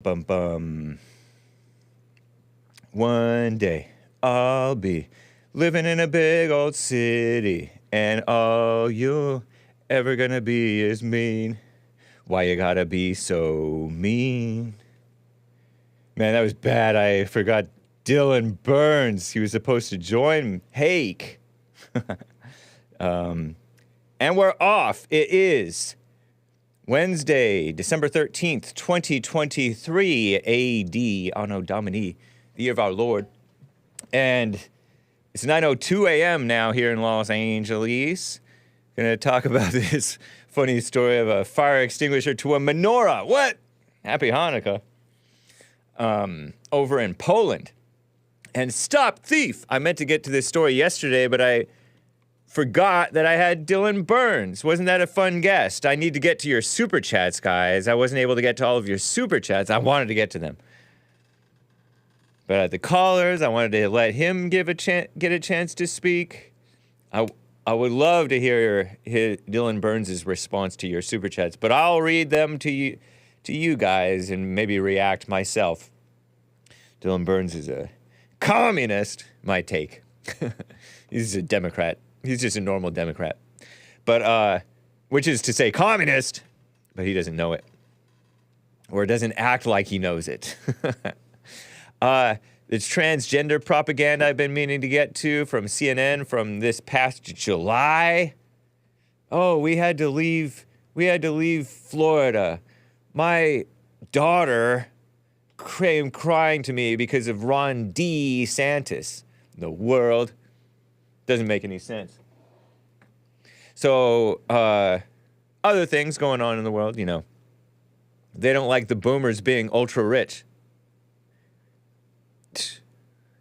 Bum bum. One day I'll be living in a big old city, and all you're ever gonna be is mean. Why you gotta be so mean? Man, that was bad. I forgot Dylan Burns. He was supposed to join Hake. And we're off. It is Wednesday, December 13th, 2023 AD, Anno Domini, the year of our Lord. And it's 9:02 a.m. now here in Los Angeles. Gonna talk about this funny story of a fire extinguisher to a menorah. What? Happy Hanukkah. Over in Poland. And stop thief! I meant to get to this story yesterday, but I forgot that I had Dylan Burns. Wasn't that a fun guest? I need to get to your super chats, guys. I wasn't able to get to all of your super chats. I wanted to get to them. But at the callers, I wanted to let him get a chance to speak. I would love to hear Dylan Burns' response to your super chats, but I'll read them to you guys and maybe react myself. Dylan Burns is a communist, my take. He's a Democrat. He's just a normal Democrat. But, which is to say communist, but he doesn't know it. Or doesn't act like he knows it. It's transgender propaganda I've been meaning to get to from CNN from this past July. Oh, we had to leave Florida. My daughter came crying to me because of Ron DeSantis. The world doesn't make any sense. So, other things going on in the world, you know. They don't like the boomers being ultra rich.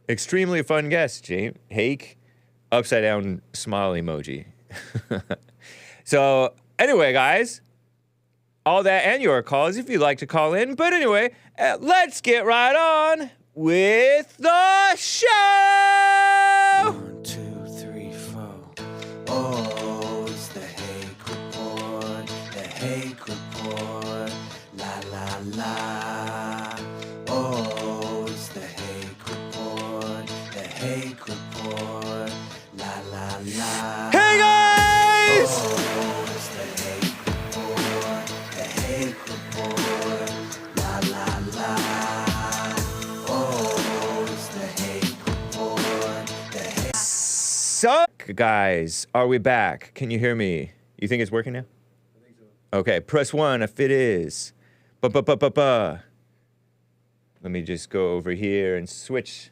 Extremely fun guest, James. Hake, upside down smile emoji. So, anyway, guys, all that and your calls if you'd like to call in. But anyway, let's get right on with the show. 1, 2, 3, 4. Oh, it's the Hake Report. The Hake Report. La la la. Oh, it's the Hake Report. The Hake Report. La la la. Hey, guys! Oh, it's the Hake Report. The Hake Report. La la la. Oh, it's the Hake Report. The Hake. Suck, guys. Are we back? Can you hear me? You think it's working now? I think so. Okay, press 1 if it is. Ba. Let me just go over here and switch.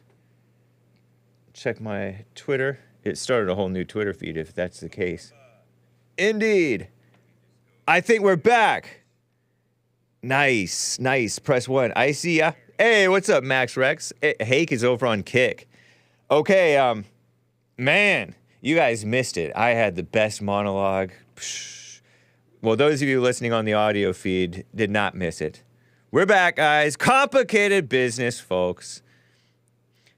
Check my Twitter. It started a whole new Twitter feed if that's the case. Indeed. I think we're back. Nice. Press 1. I see ya. Hey, what's up, Max Rex? Hake is over on Kick. Okay, man, you guys missed it. I had the best monologue. Psh. Well, those of you listening on the audio feed did not miss it. We're back, guys. Complicated business, folks.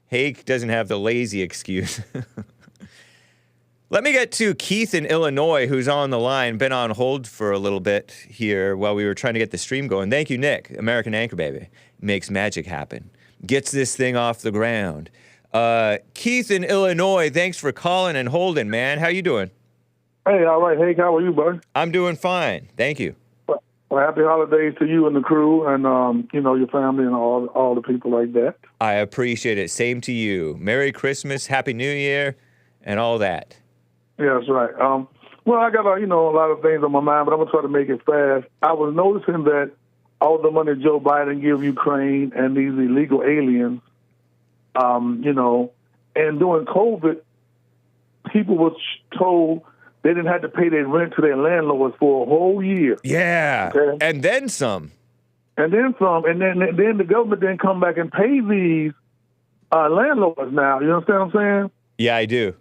Hake doesn't have the lazy excuse. Let me get to Keith in Illinois, who's on the line. Been on hold for a little bit here while we were trying to get the stream going. Thank you, Nick. American Anchor Baby. Makes magic happen. Gets this thing off the ground. Keith in Illinois, thanks for calling and holding, man. How you doing? Hey, all right. Hey, how are you, buddy? I'm doing fine. Thank you. Well, happy holidays to you and the crew and, your family and all the people like that. I appreciate it. Same to you. Merry Christmas, Happy New Year, and all that. Yeah, that's right. Well, I got, a lot of things on my mind, but I'm going to try to make it fast. I was noticing that all the money Joe Biden gives Ukraine and these illegal aliens, and during COVID, people were told they didn't have to pay their rent to their landlords for a whole year. Yeah, okay? And then some. And then some, and then the government didn't come back and pay these landlords now. You understand what I'm saying? Yeah, I do.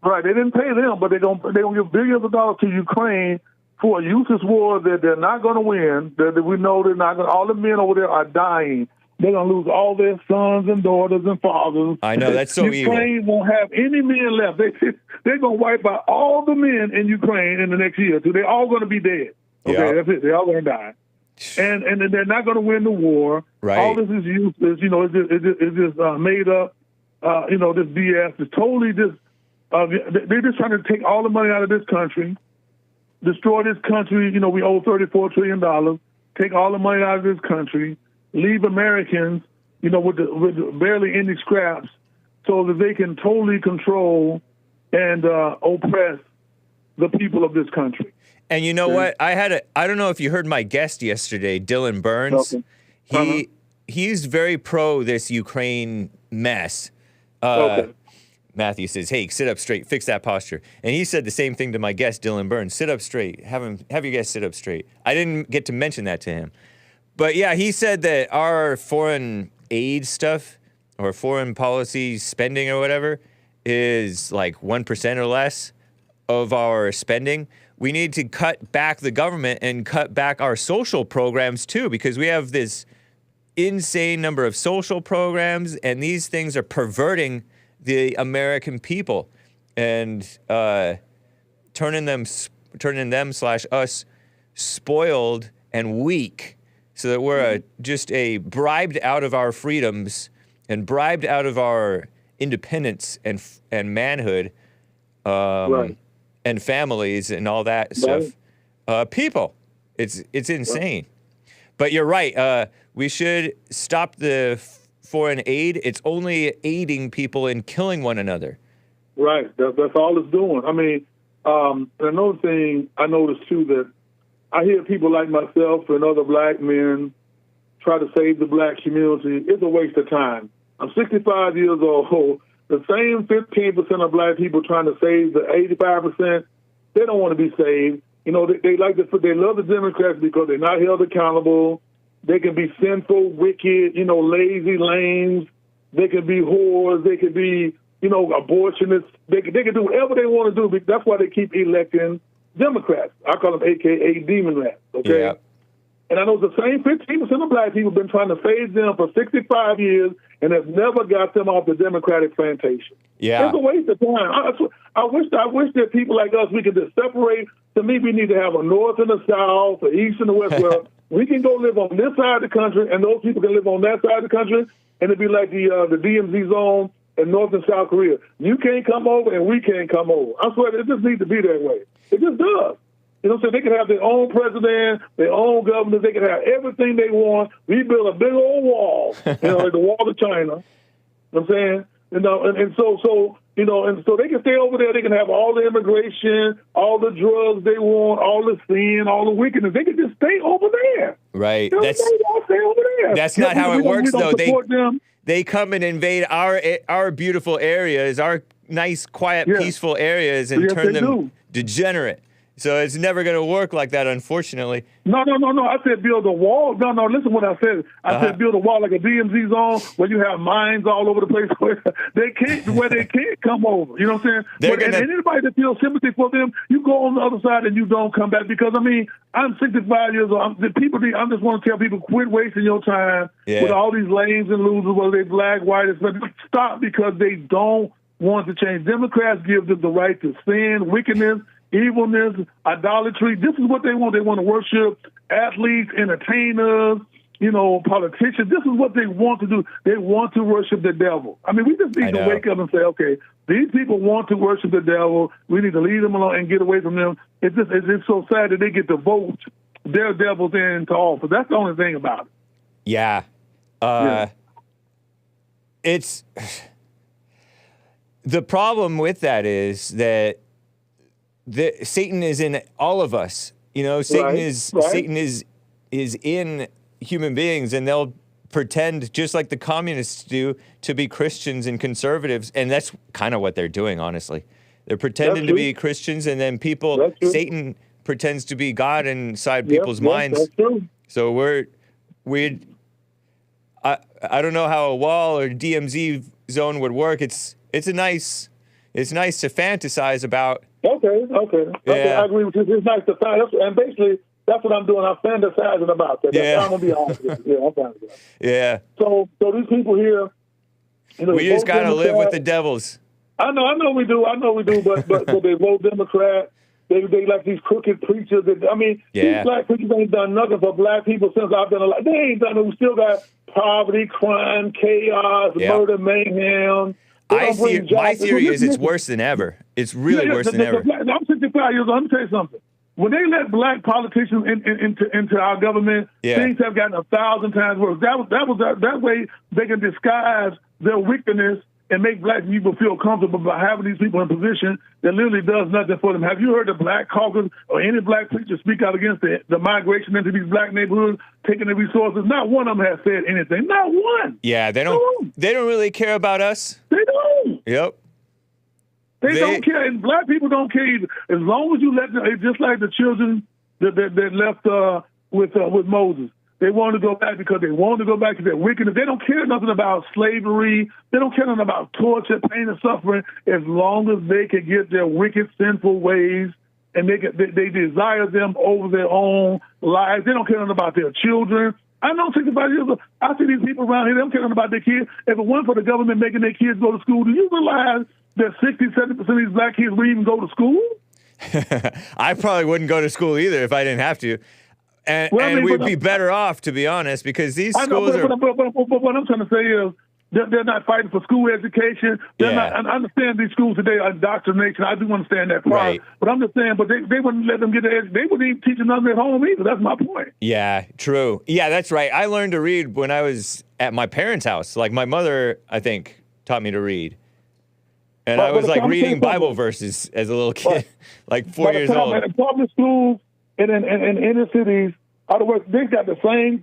Right, they didn't pay them, but they're gonna give billions of dollars to Ukraine for a useless war that they're not going to win. That we know they're not going. All the men over there are dying. They're going to lose all their sons and daughters and fathers. I know, that's so evil. Ukraine won't have any men left. They're going to wipe out all the men in Ukraine in the next year. So they're all going to be dead. Okay, Yeah. That's it. They're all going to die. and they're not going to win the war. Right. All this is useless. It's just made up. This BS is totally just. They're just trying to take all the money out of this country, destroy this country. We owe $34 trillion. Take all the money out of this country, leave Americans, with barely any scraps, so that they can totally control and oppress the people of this country. And you know what? I don't know if you heard my guest yesterday, Dylan Burns. Okay. He's very pro this Ukraine mess. Matthew says, "Hey, sit up straight, fix that posture." And he said the same thing to my guest, Dylan Burns. Sit up straight. Have your guest sit up straight. I didn't get to mention that to him. But yeah, he said that our foreign aid stuff or foreign policy spending or whatever is like 1% or less of our spending. We need to cut back the government and cut back our social programs too, because we have this insane number of social programs, and these things are perverting the American people and turning them / us spoiled and weak, so that we're just bribed out of our freedoms and bribed out of our independence and manhood, Right. and families and all that stuff. People, it's insane. But you're right. We should stop the foreign aid. It's only aiding people in killing one another. Right. That's all it's doing. I mean, another thing I noticed too, that I hear people like myself and other black men try to save the black community. It's a waste of time. I'm 65 years old. The same 15% of black people trying to save the 85%, they don't want to be saved. They love the Democrats because they're not held accountable. They can be sinful, wicked, lazy lames. They can be whores. They can be, abortionists. They can do whatever they want to do. That's why they keep electing Democrats. I call them AKA demon rats. Okay. Yeah. And I know the same 15% of black people have been trying to save them for 65 years and have never got them off the Democratic plantation. Yeah. It's a waste of time. I wish that people like us, we could just separate. To me, we need to have a north and a south, an east and a west, where we can go live on this side of the country and those people can live on that side of the country, and it'd be like the DMZ zone in North and South Korea. You can't come over and we can't come over. I swear, it just needs to be that way. It just does. So they can have their own president, their own government. They can have everything they want. We build a big old wall, like the wall of China. You know what I'm saying? And so they can stay over there. They can have all the immigration, all the drugs they want, all the sin, all the wickedness. They can just stay over there. Right. Stay over there. That's not how it works, though. They come and invade our beautiful areas, our nice, quiet, peaceful areas, and turn them degenerate. So it's never going to work like that, unfortunately. No. I said build a wall. No, listen what I said. I said build a wall like a DMZ zone where you have mines all over the place where they can't come over. You know what I'm saying? And anybody that feels sympathy for them, you go on the other side and you don't come back. Because, I'm 65 years old. I just want to tell people, quit wasting your time with all these lames and losers, whether they black, white, but stop, because they don't want to change. Democrats give them the right to sin, wickedness, evilness, idolatry. This is what they want. They want to worship athletes, entertainers, politicians. This is what they want to do. They want to worship the devil. We just need to wake up and say, okay, these people want to worship the devil. We need to leave them alone and get away from them. It's so sad that they get to vote their devils into office. That's the only thing about it. Yeah. It's the problem with that is that Satan is in all of us. Satan is in human beings, and they'll pretend, just like the communists do, to be Christians and conservatives, and that's kind of what they're doing, honestly. They're pretending to be Christians, and then Satan pretends to be God inside people's minds. That's true. So I don't know how a wall or DMZ zone would work. It's nice to fantasize about. Okay. I agree with you. It's nice to fantasize, and basically that's what I'm doing. I'm fantasizing about that. That's how I'm gonna be honest with you. I'm fantasizing. Yeah. So these people here, we just gotta live with the devils. I know we do. But they vote Democrat. They like these crooked preachers. Yeah. These black preachers ain't done nothing for black people since I've been alive. They ain't done it. We still got poverty, crime, chaos, murder, mayhem. My theory is it's worse than ever. It's really worse than ever. I'm 65 years old. Let me tell you something. When they let black politicians into our government, things have gotten 1,000 times worse. That way they can disguise their wickedness and make black people feel comfortable by having these people in position that literally does nothing for them. Have you heard the Black Caucus or any black preacher speak out against the migration into these black neighborhoods, taking the resources? Not one of them has said anything. Not one. Yeah, they don't really care about us. They don't. Yep. They don't care, and black people don't care either. As long as you let them, it's just like the children that left with Moses. They want to go back because they want to go back to their wickedness. They don't care nothing about slavery. They don't care nothing about torture, pain, and suffering. As long as they can get their wicked, sinful ways and they desire them over their own lives. They don't care nothing about their children. I know 65 years old. I see these people around here. They don't care nothing about their kids. If it weren't for the government making their kids go to school, do you realize that 60-70% of these black kids would even go to school? I probably wouldn't go to school either if I didn't have to. And we'd be better off, to be honest, because these schools are... But what I'm trying to say is they're not fighting for school education. They're not. I understand these schools today are indoctrination. I do understand that part. Right. But I'm just saying, but they wouldn't let them get the education. They wouldn't even teach them at home either. That's my point. Yeah, true. Yeah, that's right. I learned to read when I was at my parents' house. Like, my mother, I think, taught me to read. And I was, like, reading Bible verses as a little kid, like 4 years old. In public schools and in inner cities, other words, they got the same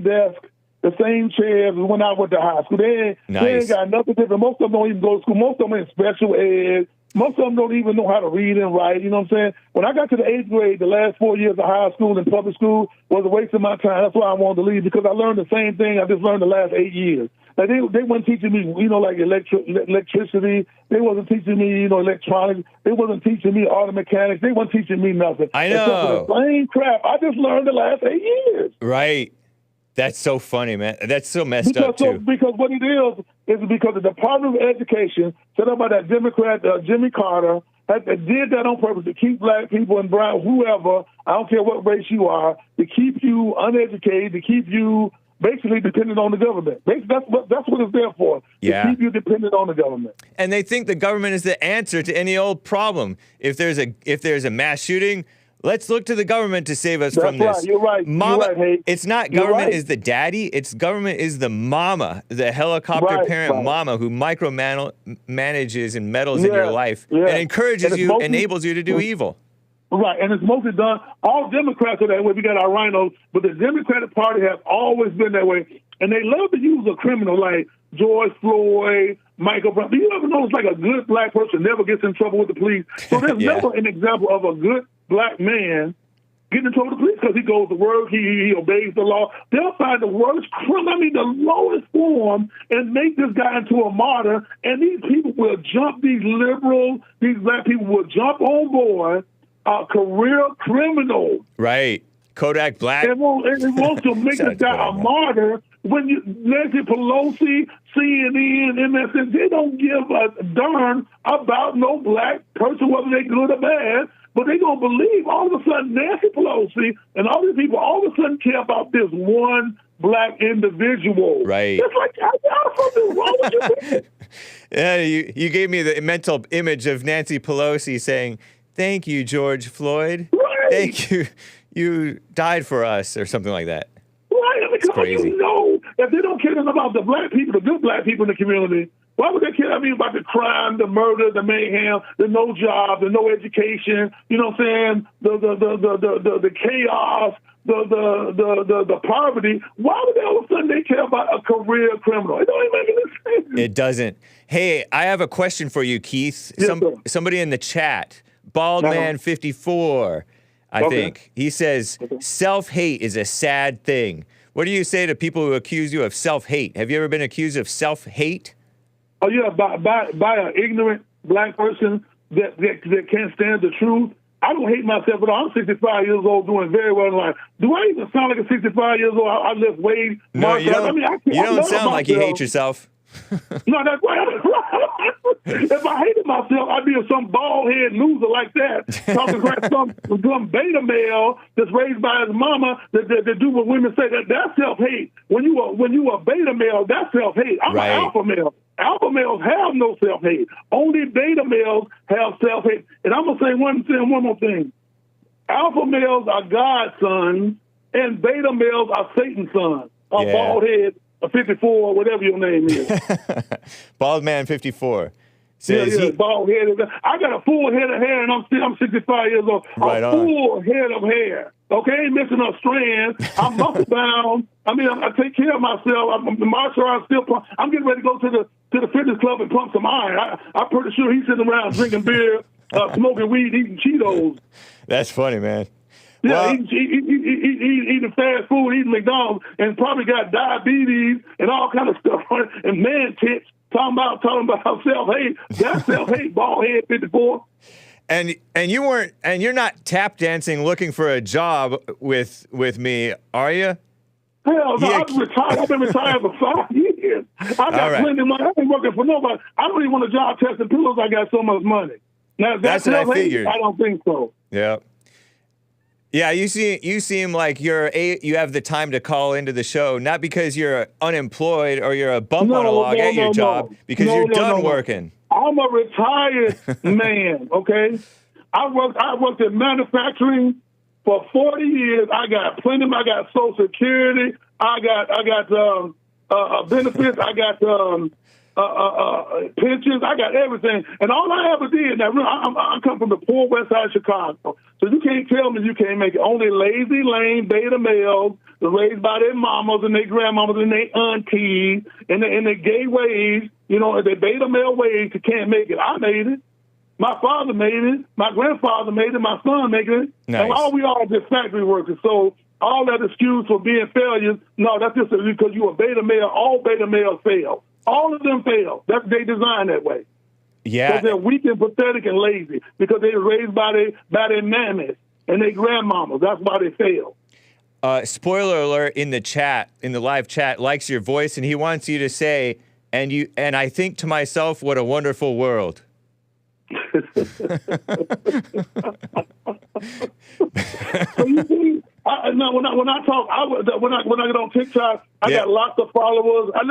desk, the same chairs as when I went to high school. They ain't got nothing different. Most of them don't even go to school. Most of them in special ed. Most of them don't even know how to read and write. You know what I'm saying? When I got to the 8th grade, the last 4 years of high school and public school was a waste of my time. That's why I wanted to leave, because I learned the same thing I just learned the last 8 years. Like they weren't teaching me, like electricity. They wasn't teaching me, electronics. They wasn't teaching me auto mechanics. They weren't teaching me nothing. I know. Except for the same crap I just learned the last 8 years. Right. That's so funny, man. That's so messed up, too. Because what it is because the Department of Education, set up by that Democrat, Jimmy Carter, did that on purpose to keep black people and brown, whoever, I don't care what race you are, to keep you uneducated, to keep you basically dependent on the government. That's what it's there for, to keep you dependent on the government. And they think the government is the answer to any old problem. If there's a mass shooting, let's look to the government to save us from this. Right. You're right. Mama, you're right, Hake. It's not government is the daddy. It's government is the mama, the helicopter parent mama who micromanages and meddles in your life and encourages you, enables you to do evil. Right, and it's mostly done. All Democrats are that way. We got our rhinos, but the Democratic Party has always been that way, and they love to use a criminal like George Floyd, Michael Brown. Do you ever notice like a good black person never gets in trouble with the police? So there's never an example of a good black man getting in trouble with the police because he goes to work, he obeys the law. They'll find the worst criminal, the lowest form, and make this guy into a martyr. And these people will jump, these black people will jump on board a career criminal. Right. Kodak Black. It wants to make this guy a martyr. When Nancy Pelosi, CNN, MSN, they don't give a darn about no black person, whether they're good or bad, but they're going to believe all of a sudden Nancy Pelosi and all these people all of a sudden care about this one black individual. Right. It's like, I got something wrong with you. Yeah, you gave me the mental image of Nancy Pelosi saying, "Thank you, George Floyd. Right. Thank you. You died for us," or something like that. Right. It's crazy. If they don't care about the black people, the good black people in the community, why would they care about the crime, the murder, the mayhem, the no job, the no education, you know what I'm saying? The chaos, the poverty. Why would they all of a sudden they care about a career criminal? It don't even make any sense. It doesn't. Hey, I have a question for you, Keith. Yes, somebody in the chat, Baldman54, I think. He says, self-hate is a sad thing. What do you say to people who accuse you of self-hate? Have you ever been accused of self-hate? Oh, yeah, by an ignorant black person that can't stand the truth. I don't hate myself at all. I'm 65 years old, doing very well in life. Do I even sound like a 65 years old? I lift weight. No, you don't. You don't sound like you hate yourself. No, that's right. If I hated myself, I'd be some bald-head loser like that, talking like some beta male that's raised by his mama that do what women say. That's self-hate. When you a beta male, that's self-hate. I'm Right. an alpha male. Alpha males have no self-hate. Only beta males have self-hate. And I'm gonna say one more thing. Alpha males are God's sons, and beta males are Satan's sons. A Yeah. bald head, a 54, whatever your name is. Bald man 54 Yeah, says bald head. I got a full head of hair, and I'm 65 years old. Right a on. full head of hair. Okay, ain't missing a strand. I'm muscle bound. I mean, I take care of myself. I'm the martial arts still. I'm getting ready to go to the fitness club and pump some iron. I'm pretty sure he's sitting around drinking beer, smoking weed, eating Cheetos. That's funny, man. Yeah, Well, eating fast food, eating McDonald's, and probably got diabetes and all kind of stuff, and man tits. Talking about self-hate. That's self-hate, bald head 54. and you're not tap dancing looking for a job with me, are you? Hell no, Yeah. I'm retired. I've been retired for 5 years. I got All right. plenty of money. I ain't working for nobody. I don't even want a job testing pillows. I got so much money. Now, That's what I self-hate? figured. I don't think so. Yeah. Yeah, you seem like you have the time to call into the show, not because you're unemployed or you're a bump on a log at your job, because you're done working. I'm a retired man, okay? I worked in manufacturing for 40 years. I got Social Security. I got benefits. I got pensions. I got everything. And all I ever did, now I come from the poor west side of Chicago, so you can't tell me you can't make it. Only lazy, lame beta males raised by their mamas and their grandmamas and their aunties and their gay ways, their beta male ways, you can't make it. I made it. My father made it. My grandfather made it. My son made it. Nice. And all we are is just factory workers. So all that excuse for being failures, no, that's just because you a beta male. All beta males fail. All of them fail. They designed that way. Yeah. Because they're weak and pathetic and lazy. Because they were raised by their mammies and their grandmamas. That's why they fail. Spoiler alert, in the live chat, likes your voice, and he wants you to say, and I think to myself, what a wonderful world. So you see, when I talk, when I get on TikTok, I got lots of followers. I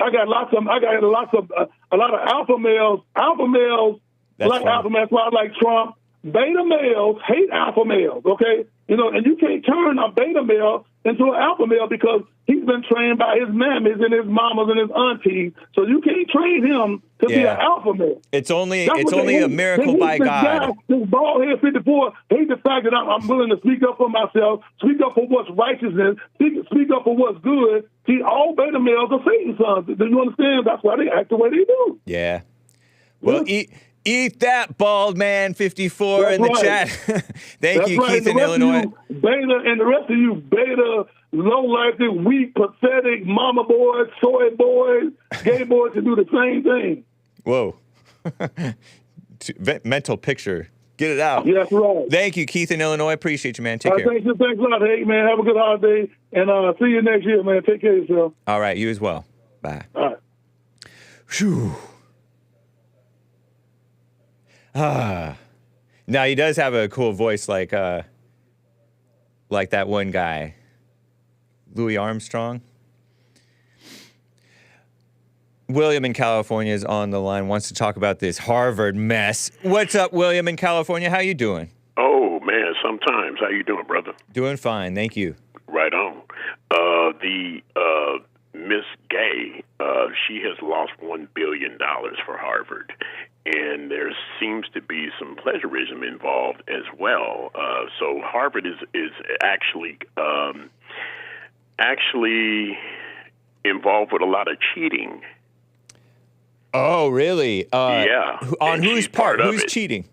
got lots of a lot of alpha males. Alpha males like alpha males. That's why I like Trump. Beta males hate alpha males. Okay, and you can't turn a beta male into an alpha male because he's been trained by his mammies and his mamas and his aunties. So you can't train him to be an alpha male. It's only a miracle by God. This bald head 54 hate the fact that I'm willing to speak up for myself, speak up for what's righteousness, speak up for what's good. See, all beta males are Satan's sons. Do you understand? That's why they act the way they do. Yeah. Well, eat that, bald man 54 That's in the right. chat. Thank you, Keith in Illinois. And the rest of you beta, low-life, weak, pathetic mama boys, soy boys, gay boys to do the same thing. Whoa. Mental picture. Get it out. Yeah, that's right. Thank you, Keith in Illinois. Appreciate you, man. Take care. Thanks a lot, Hake, man. Have a good holiday, and see you next year, man. Take care of yourself. All right, you as well. Bye. All right. Whew. Now he does have a cool voice, like that one guy, Louis Armstrong. William in California is on the line, wants to talk about this Harvard mess. What's up, William in California? How you doing? Oh, man, sometimes. How you doing, brother? Doing fine, thank you. Right on. Miss Gay, she has lost $1 billion for Harvard, and there seems to be some plagiarism involved as well. So Harvard is actually involved with a lot of cheating. Oh, really? Yeah. On And whose she's part part? of Who's it. cheating?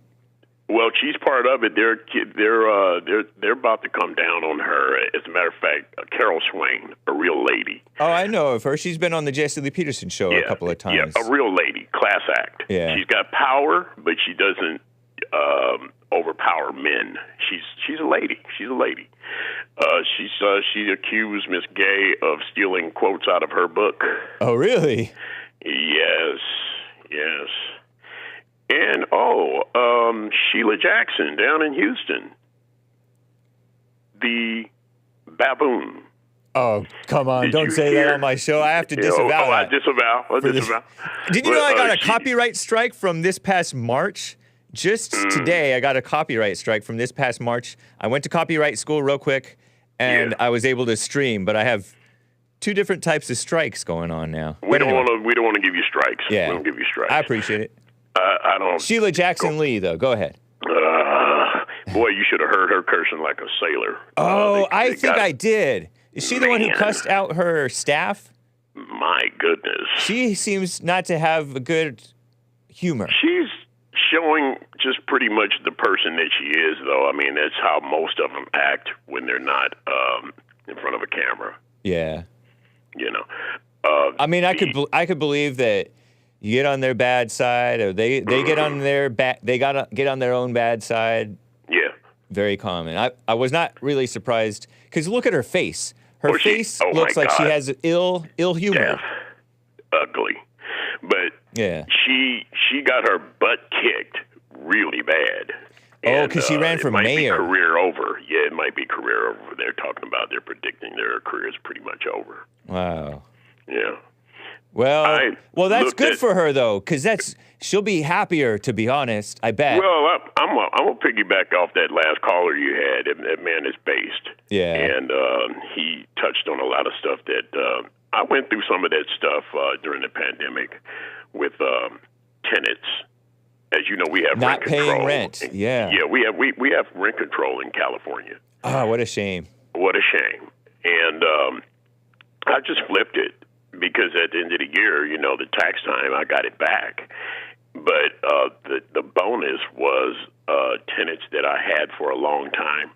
Well, she's part of it. They're about to come down on her. As a matter of fact, Carol Swain, a real lady. Oh, I know of her. She's been on the Jesse Lee Peterson show a couple of times. Yeah, a real lady, class act. Yeah. She's got power, but she doesn't overpower men. She's a lady. She's a lady. She accused Miss Gay of stealing quotes out of her book. Oh, really? Yes. And Sheila Jackson down in Houston, the baboon. Oh, come on. Don't say that on my show. I have to disavow that. I disavow. Did you know I got a copyright strike from this past March? Just today, I got a copyright strike from this past March. I went to copyright school real quick, and I was able to stream, but I have 2 different types of strikes going on now. We don't want to give you strikes. Yeah. We don't give you strikes. I appreciate it. I don't. Sheila Jackson Lee, though. Go ahead. Boy, you should have heard her cursing like a sailor. I think I did. Is she the one who cussed out her staff? My goodness. She seems not to have a good humor. She's showing just pretty much the person that she is, though. I mean, that's how most of them act when they're not in front of a camera. Yeah. You know. I mean, I could believe that you get on their bad side, or they get on their gotta get on their own bad side. Yeah. Very common. I was not really surprised because look at her face. Her face looks like she has ill humor. Deaf, ugly, but yeah, she got her butt kicked really bad. Oh, because she ran for mayor. It might be career over. Yeah, it might be career over. They're talking about. They're predicting their career is pretty much over. Wow. Yeah. Well, that's good for her though, because she'll be happier. To be honest, I bet. Well, I'm gonna piggyback off that last caller you had. That man is based. Yeah. And he touched on a lot of stuff that I went through. Some of that stuff during the pandemic with tenants. As you know, we have not rent paying control. rent. Yeah. Yeah, we have rent control in California. Oh, what a shame. What a shame. And I just flipped it. Because at the end of the year, you know, the tax time, I got it back. But the bonus was tenants that I had for a long time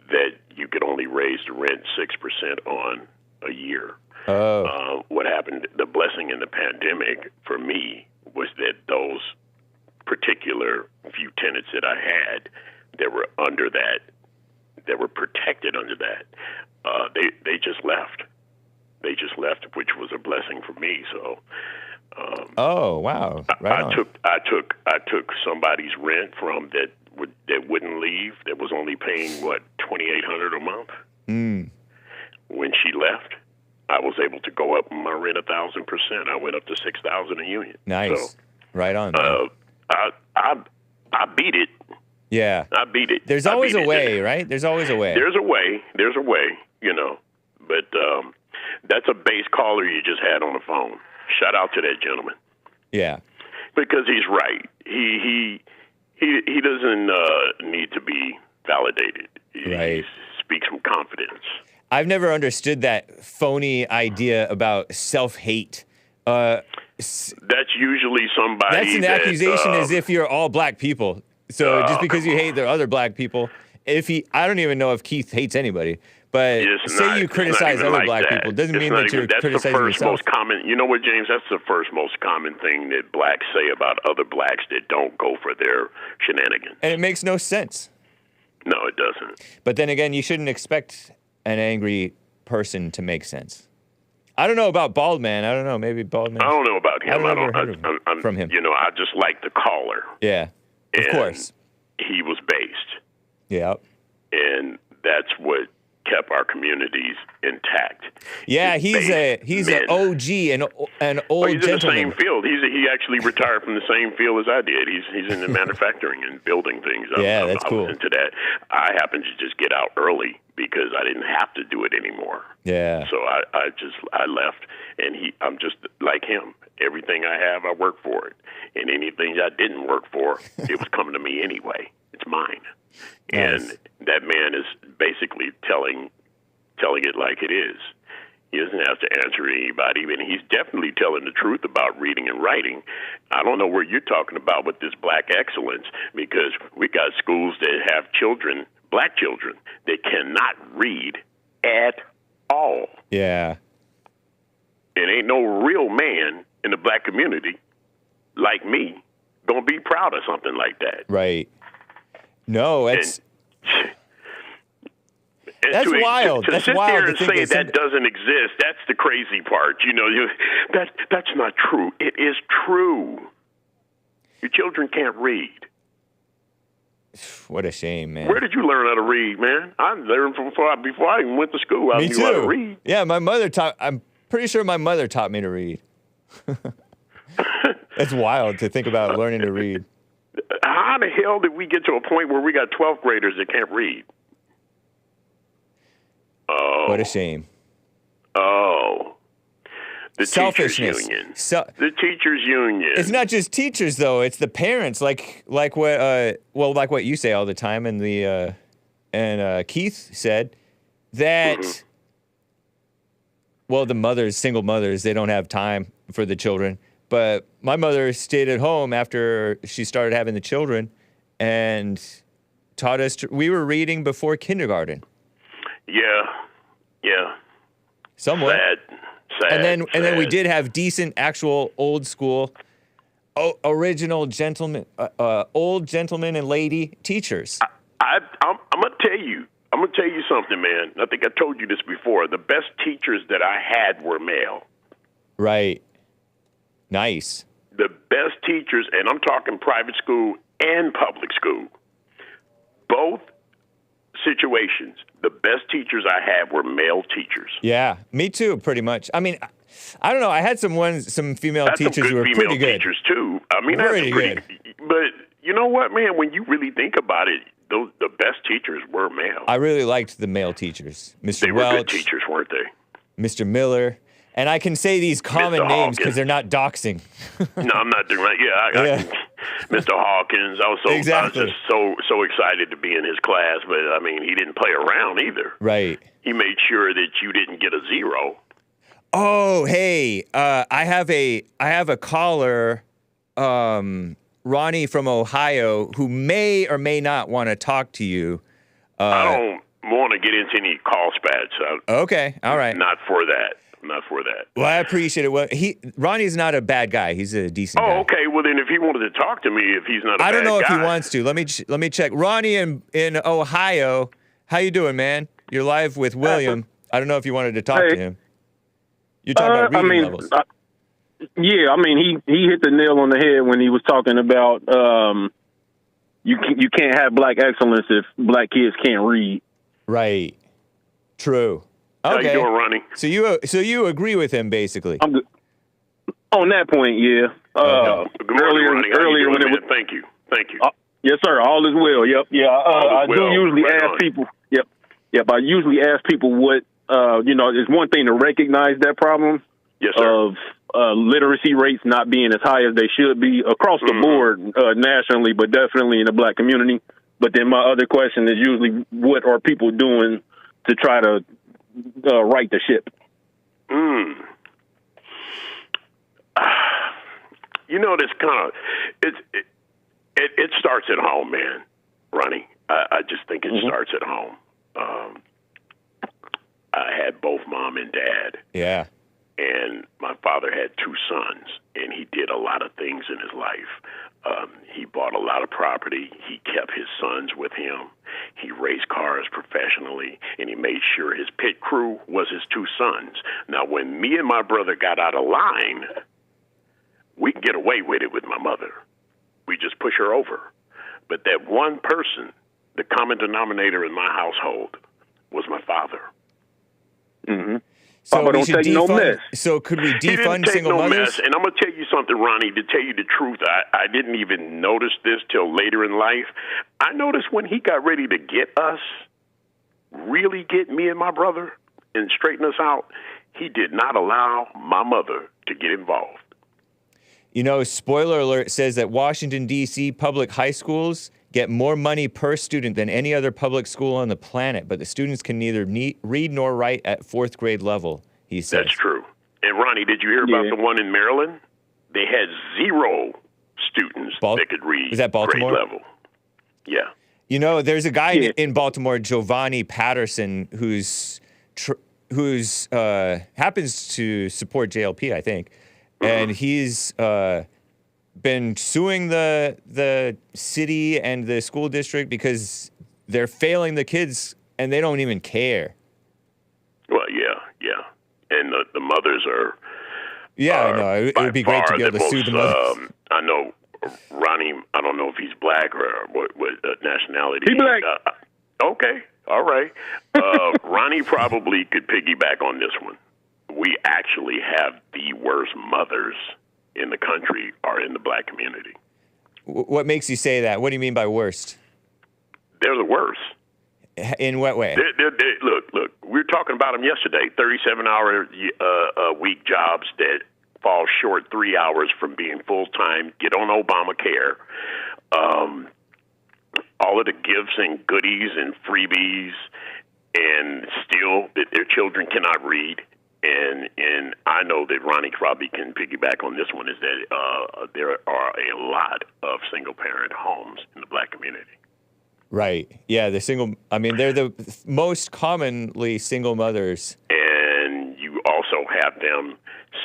that you could only raise the rent 6% on a year. Oh. What happened, the blessing in the pandemic for me was that those particular few tenants that I had that were under that, that were protected under that, they just left. They just left, which was a blessing for me. So, oh wow! Right I took somebody's rent from that wouldn't leave. That was only paying what $2,800 a month. Mm. When she left, I was able to go up my rent 1,000%. I went up to $6,000 a unit. Nice, so, right on. I beat it. Yeah, I beat it. There's always a way, right? There's always a way. There's a way. There's a way. You know, but. That's a base caller you just had on the phone. Shout out to that gentleman. Yeah, because he's right. He doesn't need to be validated. Right. He speaks from confidence. I've never understood that phony idea about self-hate. That's usually somebody. That's an accusation as if you're all black people. So just because you hate the other black people, I don't even know if Keith hates anybody. But say you criticize other black people, doesn't mean that you're criticizing yourself. That's the first most common. You know what, James? That's the first most common thing that blacks say about other blacks that don't go for their shenanigans. And it makes no sense. No, it doesn't. But then again, you shouldn't expect an angry person to make sense. I don't know about Bald Man. I don't know. Maybe Bald Man. I don't know about him. I've never heard from him. You know, I just like the caller. Yeah, of course. He was based. Yeah. And that's what kept our communities intact. Yeah, he's an OG, an old he's gentleman. in the same field. He actually retired from the same field as I did. He's in the manufacturing and building things. That's cool. I was into that. I happened to just get out early because I didn't have to do it anymore. Yeah. So I left, and I'm just like him. Everything I have, I work for it, and anything I didn't work for, it was coming to me anyway. It's mine. Nice. And that man is basically telling it like it is. He doesn't have to answer anybody, and he's definitely telling the truth about reading and writing. I don't know where you're talking about with this black excellence, because we got schools that have children, black children, that cannot read at all. Yeah. And ain't no real man in the black community like me gonna be proud of something like that. Right. No, it's that's wild. To that's sit wild there to and think say that that doesn't exist, that's the crazy part. That's not true. It is true. Your children can't read. What a shame, man. Where did you learn how to read, man? I learned before I even went to school. I Me knew too. how to read. Yeah, my mother taught. I'm pretty sure my mother taught me to read. It's wild to think about learning to read. How the hell did we get to a point where we got 12th graders that can't read? Oh. What a shame. Oh. The Selfishness. Teachers Union. The Teachers Union. It's not just teachers though; it's the parents. Like what you say all the time, and Keith said that. Well, the mothers, single mothers, they don't have time for the children. But my mother stayed at home after she started having the children, and taught us. We were reading before kindergarten. Yeah. Somewhat. Sad. And then we did have decent, actual old school, original gentlemen, old gentlemen and lady teachers. I'm gonna tell you something, man. I think I told you this before. The best teachers that I had were male. Right. Nice. The best teachers, and I'm talking private school and public school. Both situations, the best teachers I had were male teachers. Yeah, me too, pretty much. I mean, I don't know. I had some female teachers who were pretty good. Teachers too. I mean, pretty good. But you know what, man? When you really think about it, the best teachers were male. I really liked the male teachers, Mr. They were Welch, good teachers, weren't they? Mr. Miller. And I can say these common Mr. names because Hawkins. they're not doxing. No, I'm not doing that. Yeah, Mr. Hawkins. I was just so excited to be in his class, but I mean, he didn't play around either. Right. He made sure that you didn't get a zero. Oh, hey, I have a caller, Ronnie from Ohio, who may or may not want to talk to you. I don't want to get into any call spats. Okay, all right. Not for that. Well, I appreciate it. Well, Ronnie's not a bad guy. He's a decent guy. Oh, okay. Well, then if he wanted to talk to me, if he's not a bad guy. I don't know if he wants to. Let me check. Ronnie in Ohio, how you doing, man? You're live with William. I don't know if you wanted to talk to him. You're talking about reading levels. Yeah, I mean, he hit the nail on the head when he was talking about you can't have black excellence if black kids can't read. Right. True. Okay. How you doing, Ronnie? So you agree with him basically? I'm good. On that point, yeah. Good morning, Ronnie. Earlier when it was, thank you. Yes, sir. All is well. Yep. Yeah. I do usually ask people. Yep. I usually ask people what it's one thing to recognize that problem. Yes, sir. Of literacy rates not being as high as they should be across the board nationally, but definitely in the black community. But then my other question is usually, what are people doing to try to right the ship? This kind of it starts at home, man, Ronnie. I just think it starts at home. I had both mom and dad. Yeah. And my father had two sons, and he did a lot of things in his life. He bought a lot of property. He kept his sons with him. He raced cars professionally, and he made sure his pit crew was his two sons. Now, when me and my brother got out of line, we can get away with it with my mother. We just push her over. But that one person, the common denominator in my household, was my father. Mm-hmm. So Papa don't take no mess. So could we He didn't defund take single no mothers? mess. And I'm going to tell you something, Ronnie, to tell you the truth. I didn't even notice this till later in life. I noticed when he got ready to get us, really get me and my brother and straighten us out, he did not allow my mother to get involved. You know, spoiler alert says that Washington, D.C. public high schools get more money per student than any other public school on the planet, but the students can neither read nor write at fourth grade level, he says. That's true. And, Ronnie, did you hear about the one in Maryland? They had 0 students that could read Was that Baltimore? grade level. Yeah. You know, there's a guy in Baltimore, Giovanni Patterson, who's happens to support JLP, I think. And he's been suing the city and the school district because they're failing the kids and they don't even care. Well, yeah, and the mothers are. Yeah, I know. It would be great to be able to sue the mothers. I know Ronnie. I don't know if he's black or what nationality. He black. Okay, all right. Ronnie probably could piggyback on this one. We actually have the worst mothers in the country are in the black community. What makes you say that? What do you mean by worst? They're the worst. In what way? Look, we were talking about them yesterday. 37-hour a week jobs that fall short 3 hours from being full-time, get on Obamacare. All of the gifts and goodies and freebies, and still that their children cannot read. And I know that Ronnie probably can piggyback on this one, is that there are a lot of single-parent homes in the black community. Right. Yeah, they're the most commonly single mothers. And you also have them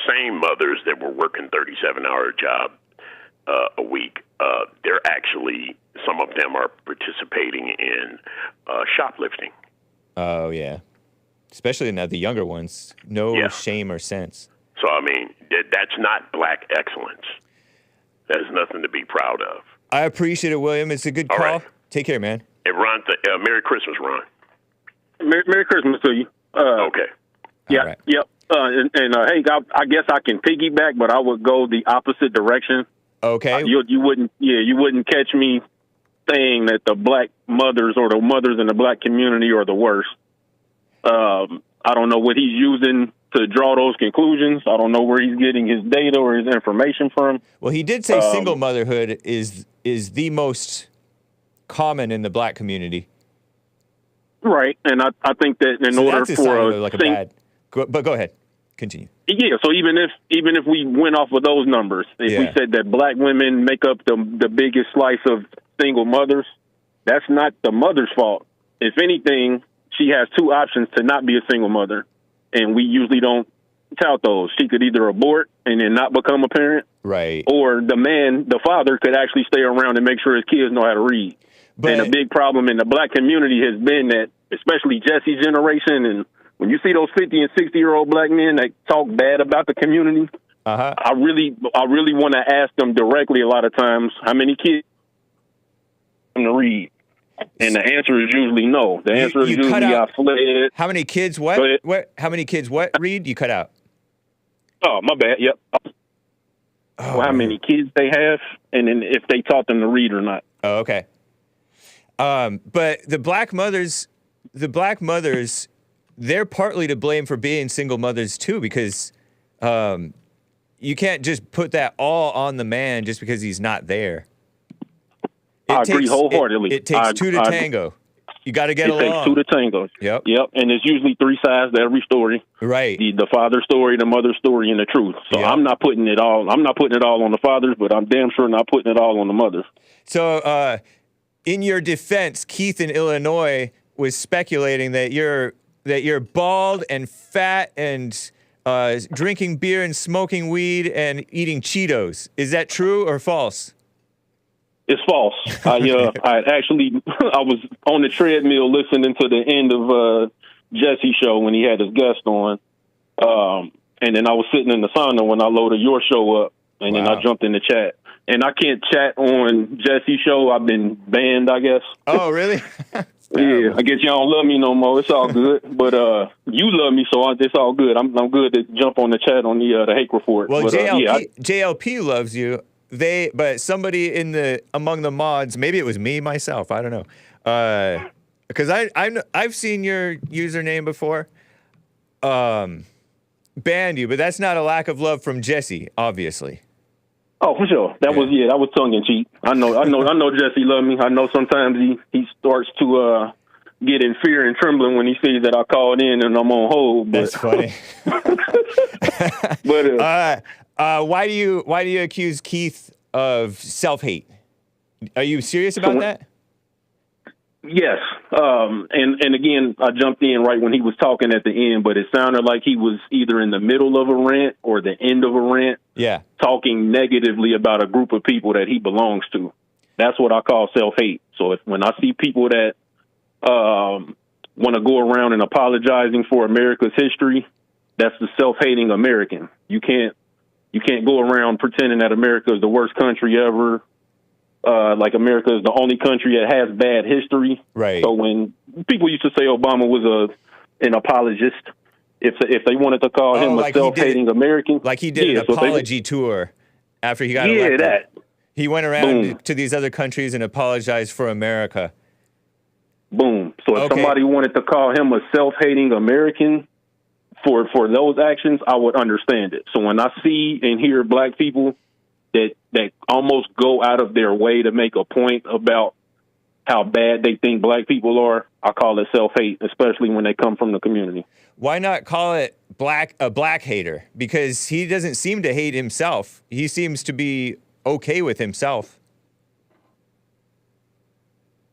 same mothers that were working 37-hour job a week. They're actually, some of them are participating in shoplifting. Oh, yeah. Especially now the younger ones. No shame or sense. So, I mean, that's not black excellence. That is nothing to be proud of. I appreciate it, William. It's a good call. Right. Take care, man. Hey, Ron, Merry Christmas, Ron. Merry Christmas to you. Okay. Yeah, right. Yep. Hey, I guess I can piggyback, but I would go the opposite direction. Okay. You wouldn't catch me saying that the black mothers or the mothers in the black community are the worst. I don't know what he's using to draw those conclusions. I don't know where he's getting his data or his information from. Well, he did say single motherhood is the most common in the black community. Right, and I think that in order for but go ahead, continue. Yeah, so even if we went off of those numbers, if we said that black women make up the biggest slice of single mothers, that's not the mother's fault. If anything, she has two options to not be a single mother, and we usually don't tout those. She could either abort and then not become a parent, right? Or the father, could actually stay around and make sure his kids know how to read. And a big problem in the black community has been that, especially Jesse's generation, and when you see those 50 and 60-year-old black men that talk bad about the community, I really want to ask them directly a lot of times, how many kids to read? And the answer is usually no. The answer is usually I fled. How many kids what? How many kids what read? You cut out. Oh, my bad. Yep. How many kids they have, and then if they taught them to read or not. Oh, okay. But the black mothers, they're partly to blame for being single mothers too, because you can't just put that all on the man just because he's not there. I agree wholeheartedly. It takes two to tango. You got to get along. It takes two to tango. Yep. And there's usually three sides to every story. Right. The father's story, the mother's story, and the truth. So I'm not putting it all on the fathers, but I'm damn sure not putting it all on the mothers. So, in your defense, Keith in Illinois was speculating that you're bald and fat and drinking beer and smoking weed and eating Cheetos. Is that true or false? It's false. I was on the treadmill listening to the end of Jesse's show when he had his guest on, and then I was sitting in the sauna when I loaded your show up, and then I jumped in the chat. And I can't chat on Jesse's show. I've been banned, I guess. Oh, really? Yeah, I guess y'all don't love me no more. It's all good. But you love me, so it's all good. I'm good to jump on the chat on the Hake report. Well, but, JLP loves you. But somebody among the mods, maybe it was me myself, I don't know, because I've seen your username before, banned you, but that's not a lack of love from Jesse, obviously. Oh, for sure. That was tongue in cheek. I know Jesse love me. I know sometimes he starts to get in fear and trembling when he sees that I called in and I'm on hold. But. That's funny. But why do you accuse Keith of self-hate? Are you serious about that? Yes. And again, I jumped in right when he was talking at the end, but it sounded like he was either in the middle of a rant or the end of a rant. Yeah. talking negatively about a group of people that he belongs to. That's what I call self-hate. So when I see people that want to go around and apologizing for America's history, that's the self-hating American. You can't go around pretending that America is the worst country ever. Like America is the only country that has bad history. Right. So when people used to say Obama was an apologist, if they wanted to call him a self-hating American, like he did an apology tour after he got elected. That. He went around to these other countries and apologized for America. Boom. So if somebody wanted to call him a self-hating American for those actions, I would understand it. So when I see and hear black people that almost go out of their way to make a point about how bad they think black people are, I call it self-hate, especially when they come from the community. Why not call it a black hater? Because he doesn't seem to hate himself. He seems to be okay with himself.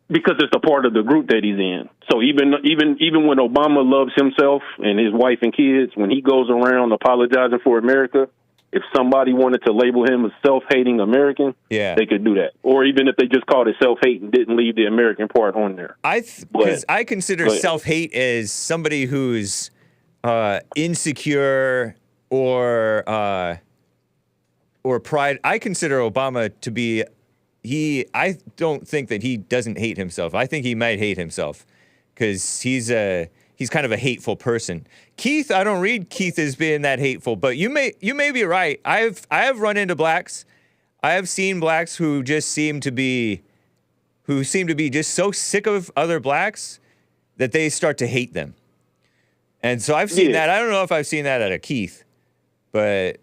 Because it's a part of the group that he's in. So even when Obama loves himself and his wife and kids, when he goes around apologizing for America, if somebody wanted to label him a self-hating American, they could do that. Or even if they just called it self-hate and didn't leave the American part on there. Because I consider self-hate as somebody who's insecure or pride. I consider Obama to be I don't think that he doesn't hate himself. I think he might hate himself because he's kind of a hateful person. Keith, I don't read Keith as being that hateful, but you may be right. I have run into blacks. I have seen blacks who seem to be just so sick of other blacks that they start to hate them. And so I've seen that. I don't know if I've seen that out of Keith, but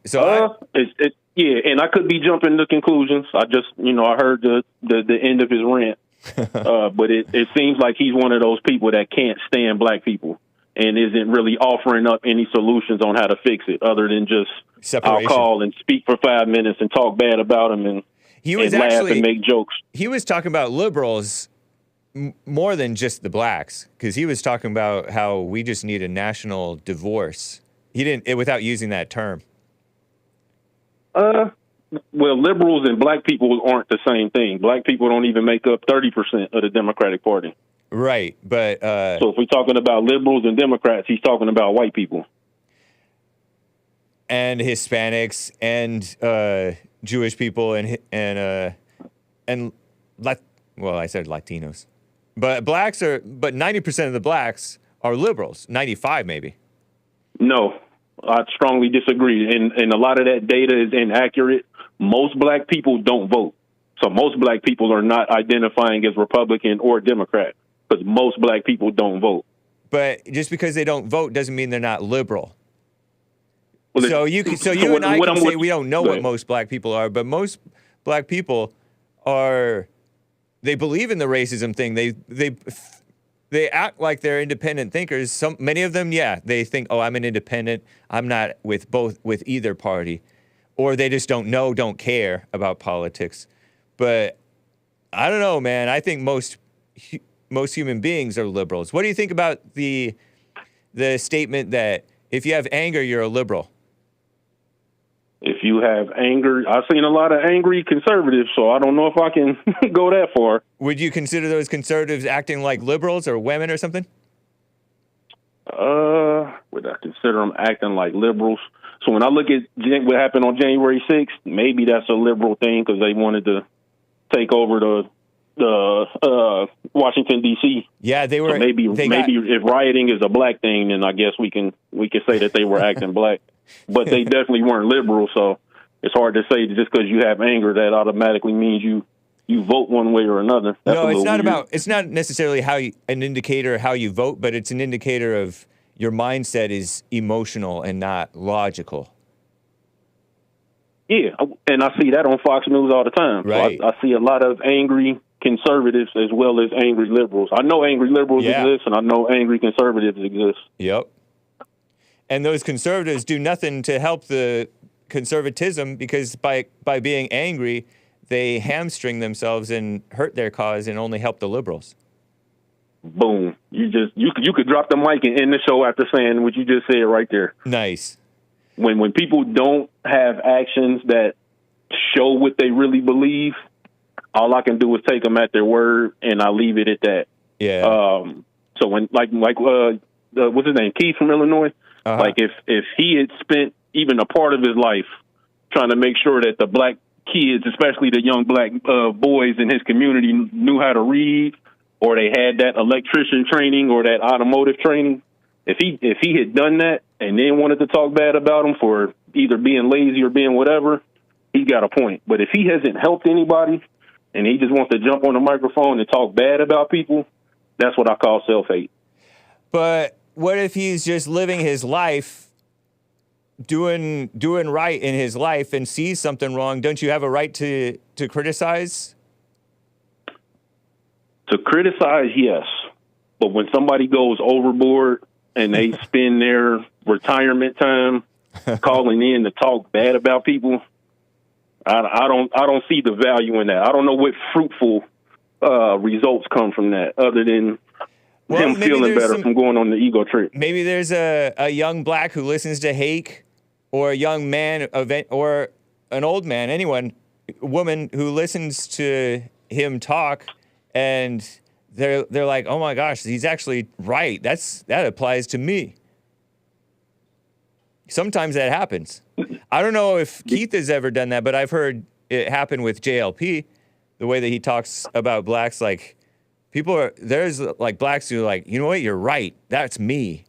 yeah, and I could be jumping to conclusions. I just, I heard the end of his rant. But it seems like he's one of those people that can't stand black people and isn't really offering up any solutions on how to fix it other than just separation. I'll call and speak for 5 minutes and talk bad about him and laugh and make jokes. He was talking about liberals more than just the blacks, because he was talking about how we just need a national divorce. He didn't, without using that term. Well, liberals and black people aren't the same thing. Black people don't even make up 30% of the Democratic Party. Right, but so if we're talking about liberals and Democrats, he's talking about white people. And Hispanics and Jewish people and I said Latinos. But 90% of the blacks are liberals, 95 maybe. No. I strongly disagree, and a lot of that data is inaccurate. Most black people don't vote, so most black people are not identifying as Republican or Democrat, because most black people don't vote. But just because they don't vote doesn't mean they're not liberal. Well, you and I can say we don't know what most black people are, but most black people they believe in the racism thing. They act like they're independent thinkers. Many of them, they think, I'm an independent. I'm not with either party. Or they just don't care about politics. But I don't know, man. I think most human beings are liberals. What do you think about the statement that if you have anger, you're a liberal? If you have anger, I've seen a lot of angry conservatives, so I don't know if I can go that far. Would you consider those conservatives acting like liberals or women or something? Would I consider them acting like liberals? So when I look at what happened on January 6th, maybe that's a liberal thing because they wanted to take over the Washington, D.C. Yeah, they were. So maybe if rioting is a black thing, then I guess we can say that they were acting black. But they definitely weren't liberal, so it's hard to say just because you have anger that automatically means you vote one way or another. No, it's not weird. It's not necessarily an indicator of how you vote, but it's an indicator of your mindset is emotional and not logical. Yeah, and I see that on Fox News all the time. Right. So I see a lot of angry conservatives as well as angry liberals. I know angry liberals exist, and I know angry conservatives exist. Yep. And those conservatives do nothing to help the conservatism because by being angry, they hamstring themselves and hurt their cause and only help the liberals. Boom. You could drop the mic and end the show after saying what you just said right there. Nice. when people don't have actions that show what they really believe, all I can do is take them at their word, and I leave it at that. Yeah. So when what's his name, Keith from Illinois, like if he had spent even a part of his life trying to make sure that the black kids, especially the young black boys in his community, knew how to read, or they had that electrician training or that automotive training, if he had done that and then wanted to talk bad about him for either being lazy or being whatever, he got a point. But if he hasn't helped anybody and he just wants to jump on the microphone and talk bad about people, that's what I call self-hate. But what if he's just living his life, doing right in his life, and sees something wrong? Don't you have a right to criticize? To criticize, yes. But when somebody goes overboard and they spend their retirement time calling in to talk bad about people, I don't see the value in that. I don't know what fruitful results come from that, other than him feeling better from going on the ego trip. Maybe there's a young black who listens to Hake, or a young man or an old man, woman who listens to him talk, and they're like, oh my gosh, he's actually right. That applies to me. Sometimes that happens. I don't know if Keith has ever done that, but I've heard it happen with JLP, the way that he talks about blacks. Like, there's like blacks who are like, you know what, you're right. That's me.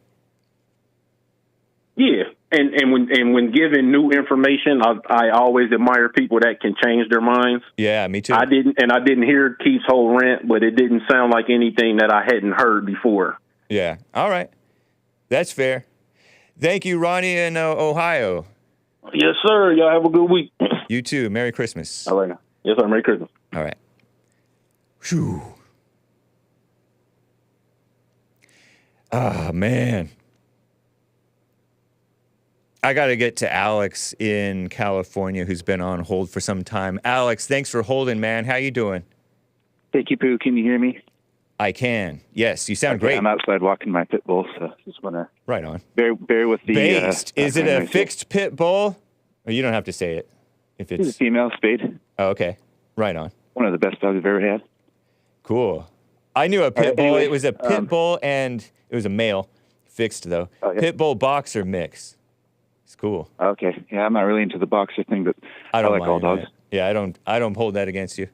Yeah. And when given new information, I always admire people that can change their minds. Yeah, me too. I didn't hear Keith's whole rant, but it didn't sound like anything that I hadn't heard before. Yeah. All right. That's fair. Thank you, Ronnie in Ohio. Yes, sir. Y'all have a good week. You too. Merry Christmas. All right. Yes, sir. Merry Christmas. All right. Whew. Oh, man. I got to get to Alex in California, who's been on hold for some time. Alex, thanks for holding, man. How you doing? Thank you, Pooh. Can you hear me? I can. Yes, you sound great. I'm outside walking my pit bull, so just want to right on. Bear with the based. Is it a fixed pit bull? Or you don't have to say it. If it's a female spade. Oh, okay. Right on. One of the best dogs I've ever had. Cool. I knew a pit bull. Anyway, it was a pit bull, and it was a male. Fixed though. Oh, yeah. Pit bull boxer mix. It's cool. Okay. Yeah, I'm not really into the boxer thing, but I like all dogs. That. Yeah, I don't hold that against you.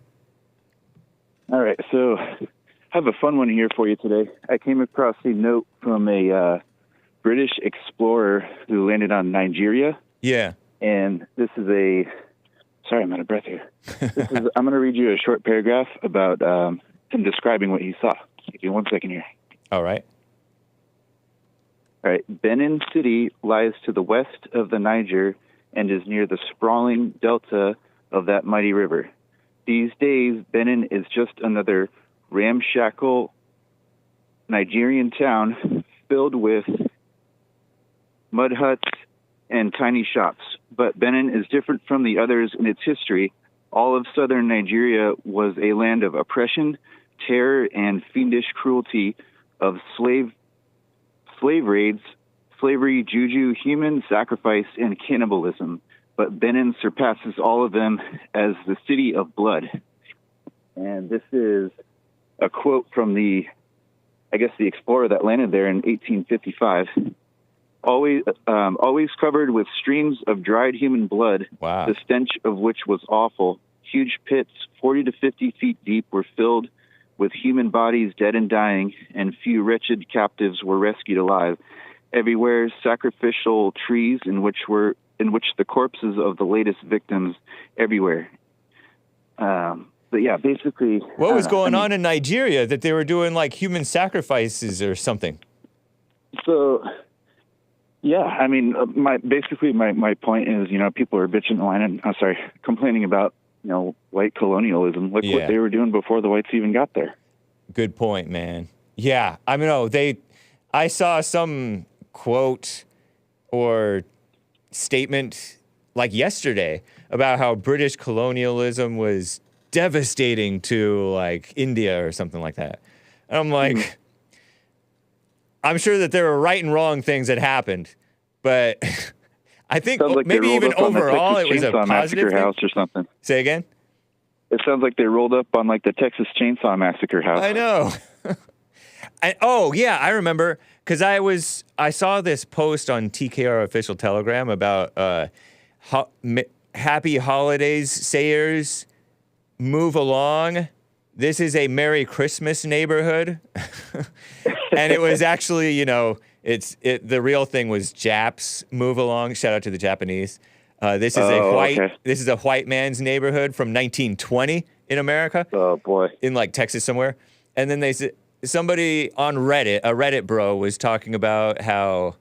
All right. So I have a fun one here for you today. I came across a note from a British explorer who landed on Nigeria. Yeah. And this is sorry, I'm out of breath here. I'm going to read you a short paragraph about him describing what he saw. Give me 1 second here. All right. All right. Benin City lies to the west of the Niger and is near the sprawling delta of that mighty river. These days, Benin is just another ramshackle Nigerian town filled with mud huts and tiny shops. But Benin is different from the others in its history. All of southern Nigeria was a land of oppression, terror, and fiendish cruelty of slave raids, slavery, juju, human sacrifice, and cannibalism. But Benin surpasses all of them as the city of blood. And this is a quote from the explorer that landed there in 1855. Always covered with streams of dried human blood, wow. The stench of which was awful. Huge pits, 40 to 50 feet deep, were filled with human bodies dead and dying, and few wretched captives were rescued alive. Everywhere, sacrificial trees in which the corpses of the latest victims everywhere. But yeah, basically, what was going on in Nigeria that they were doing like human sacrifices or something? So, yeah, I mean, my point is, people are bitching and whining. Complaining about white colonialism. Look what they were doing before the whites even got there. Good point, man. Yeah, I mean, I saw some quote or statement like yesterday about how British colonialism was devastating to like India or something like that. And I'm like, I'm sure that there were right and wrong things that happened, but I think Sounds like they maybe rolled even up on the overall Texas it was a Chainsaw positive Massacre thing. house or something. Say again? It sounds like they rolled up on like the Texas Chainsaw Massacre house. I know. Oh yeah, I remember because I saw this post on TKR official Telegram about happy holidays, sayers, move along. This is a Merry Christmas neighborhood, and it was actually, you know, the real thing was Japs move along. Shout out to the Japanese. This is a white man's neighborhood from 1920 in America. Oh boy, in like Texas somewhere. And then somebody on Reddit, a Reddit bro, was talking about how,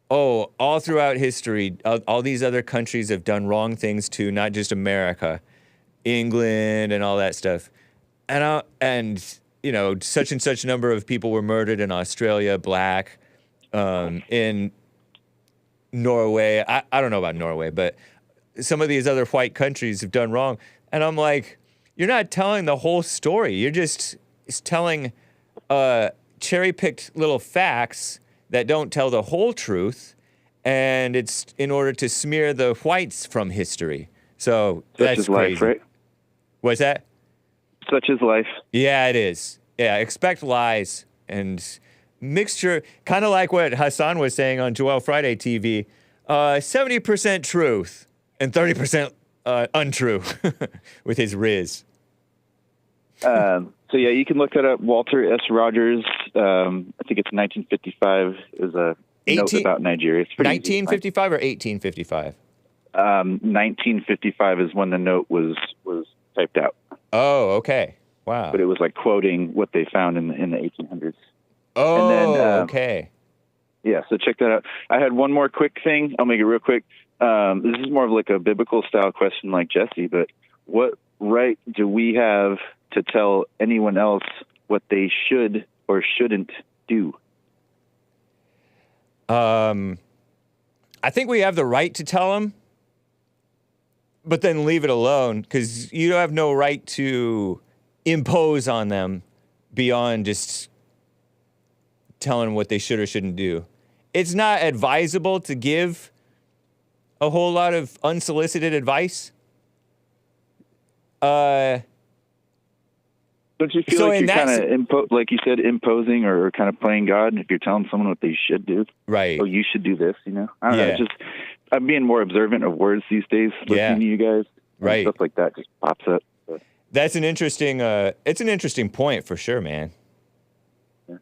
all throughout history, all these other countries have done wrong things too, not just America, England and all that stuff. And you know, such and such number of people were murdered in Australia, black, in Norway. I don't know about Norway, but some of these other white countries have done wrong. And I'm like, you're not telling the whole story. You're just telling cherry-picked little facts that don't tell the whole truth, and it's in order to smear the whites from history. So that's crazy. Life, right? What's that? Such is life. Yeah, it is. Yeah, expect lies and mixture, kind of like what Hassan was saying on Joel Friday TV, 70% truth and 30% untrue with his Riz. So yeah, you can look that up. Walter S. Rogers, I think it's 1955, is a note about Nigeria. It's 1955 or 1855? 1955 is when the note was typed out. Oh, okay. Wow. But it was like quoting what they found in the 1800s. Oh, and then, okay. Yeah, so check that out. I had one more quick thing. I'll make it real quick. This is more of like a biblical style question like Jesse, but what right do we have to tell anyone else what they should or shouldn't do? I think we have the right to tell them, but then leave it alone, because you have no right to impose on them beyond just telling them what they should or shouldn't do. It's not advisable to give a whole lot of unsolicited advice. Don't you feel like you're kind of, like you said, imposing or kind of playing God if you're telling someone what they should do? Right. Oh, you should do this, you know? I don't know. I'm being more observant of words these days, listening to you guys. Right. Stuff like that just pops up. So. That's an interesting, it's an interesting point for sure, man. Yeah.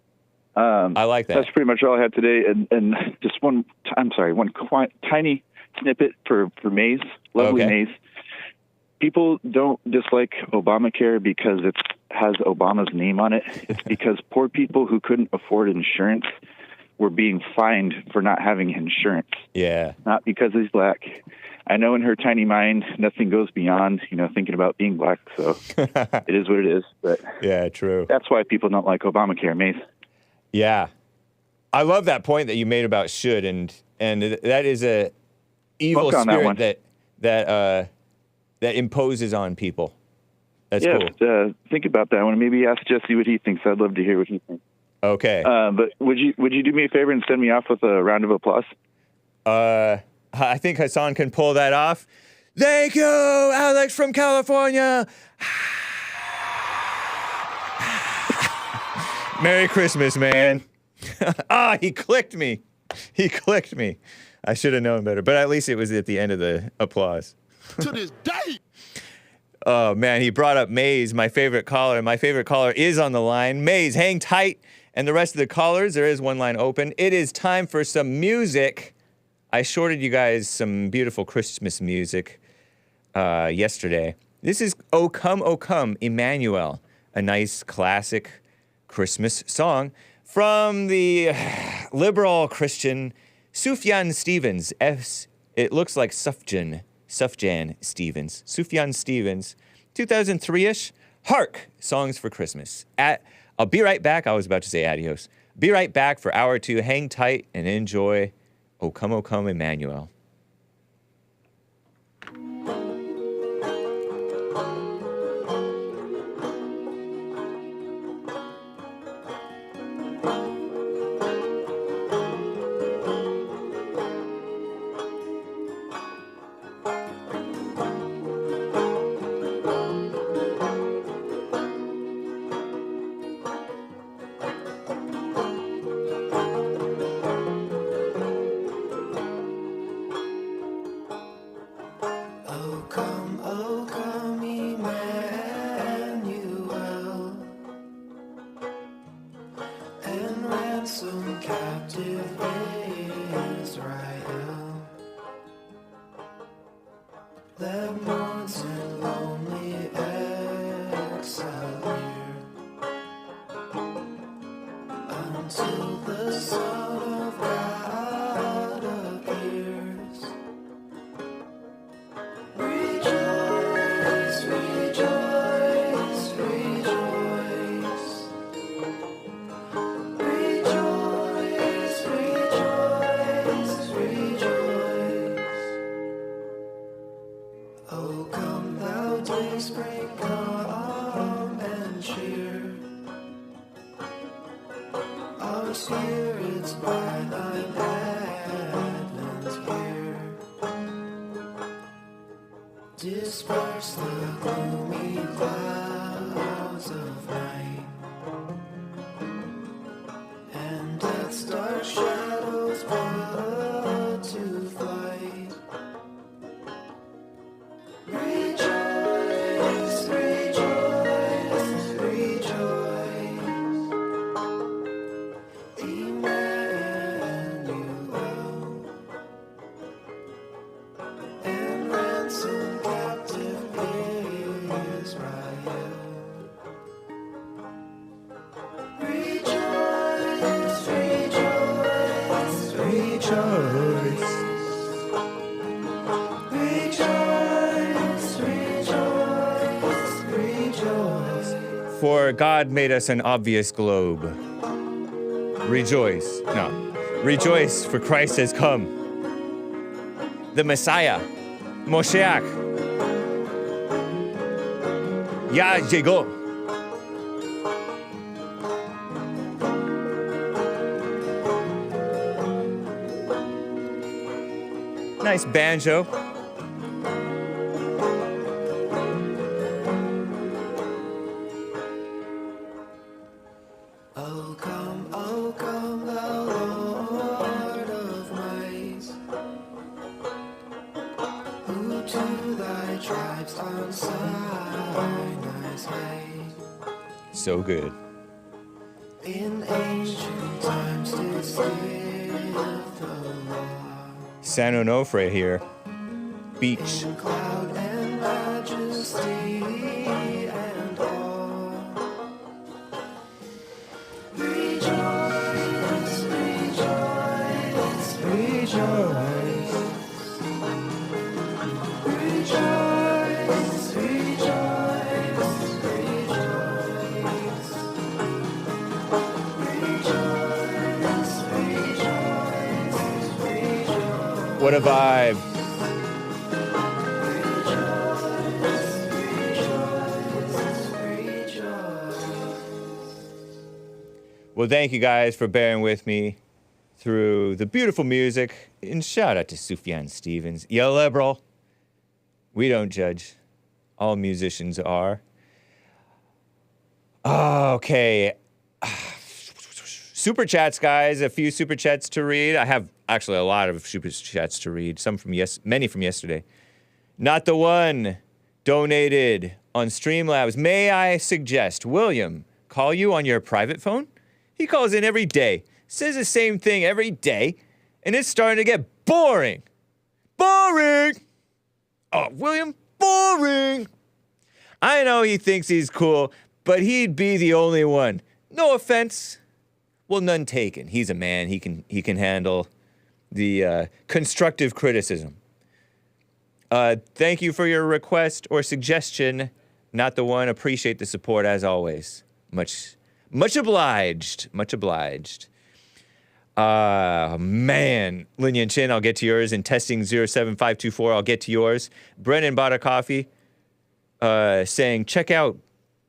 I like that. That's pretty much all I had today. And just one tiny snippet for Maze, lovely Maze. People don't dislike Obamacare because it has Obama's name on it. It's because poor people who couldn't afford insurance were being fined for not having insurance. Yeah. Not because he's black. I know in her tiny mind, nothing goes beyond, thinking about being black. So it is what it is. But yeah, true. That's why people don't like Obamacare, Mace. Yeah. I love that point that you made about should, and that is a evil spirit that imposes on people. That's cool. Think about that one. Maybe ask Jesse what he thinks. I'd love to hear what he thinks. Okay. But would you do me a favor and send me off with a round of applause? I think Hassan can pull that off. Thank you, Alex from California. Merry Christmas, man. He clicked me. I should have known better, but at least it was at the end of the applause. To this day. Oh, man, he brought up Maze, my favorite caller. My favorite caller is on the line. Maze, hang tight. And the rest of the callers, there is one line open. It is time for some music. I shorted you guys some beautiful Christmas music yesterday. This is O Come, Emmanuel, a nice classic Christmas song from the liberal Christian Sufjan Stevens. It looks like Sufjan Stevens. Sufjan Stevens, 2003-ish. Hark, Songs for Christmas. I'll be right back. I was about to say adios. Be right back for hour 2. Hang tight and enjoy O Come, Emmanuel. that mourns in lonely exile here, until the Son of God appears. Rejoice, rejoice, rejoice. Rejoice, rejoice, rejoice. Oh, come thou day spring, come and cheer our spirits by thine advent here. Disperse the gloomy clouds of night, and death's dark shadows put to flight. Rejoice, rejoice, rejoice. Emmanuel, and ransom captive Israel. Rejoice, rejoice, rejoice. Rejoice, rejoice, rejoice. For God made us an obvious globe. Rejoice. No. Rejoice, for Christ has come. The Messiah. Moshiach. Ya llegó. Nice banjo. Oh come, thou Lord of might, who to thy tribes on Sinai's height, So good. in ancient times didst give the law, San Onofre here. Beach. in cloud and majesty and awe. Rejoice, rejoice, rejoice. Rejoice, rejoice, rejoice. Rejoice, rejoice, rejoice. What a vibe. Well, thank you guys for bearing with me through the beautiful music. And shout out to Sufjan Stevens. You liberal. We don't judge. All musicians are. Okay. Super chats, guys. A few super chats to read. I have actually a lot of super chats to read. Some from many from yesterday. Not the one donated on Streamlabs. May I suggest William call you on your private phone? He calls in every day, says the same thing every day, and it's starting to get boring. Boring! Oh, William, boring! I know he thinks he's cool, but he'd be the only one. No offense. Well, none taken. He's a man. He can handle the constructive criticism. Thank you for your request or suggestion. Not the one. Appreciate the support as always. Much obliged. Much obliged. Man. Lin Chin, I'll get to yours. And testing 07524, I'll get to yours. Brennan bought a coffee saying, check out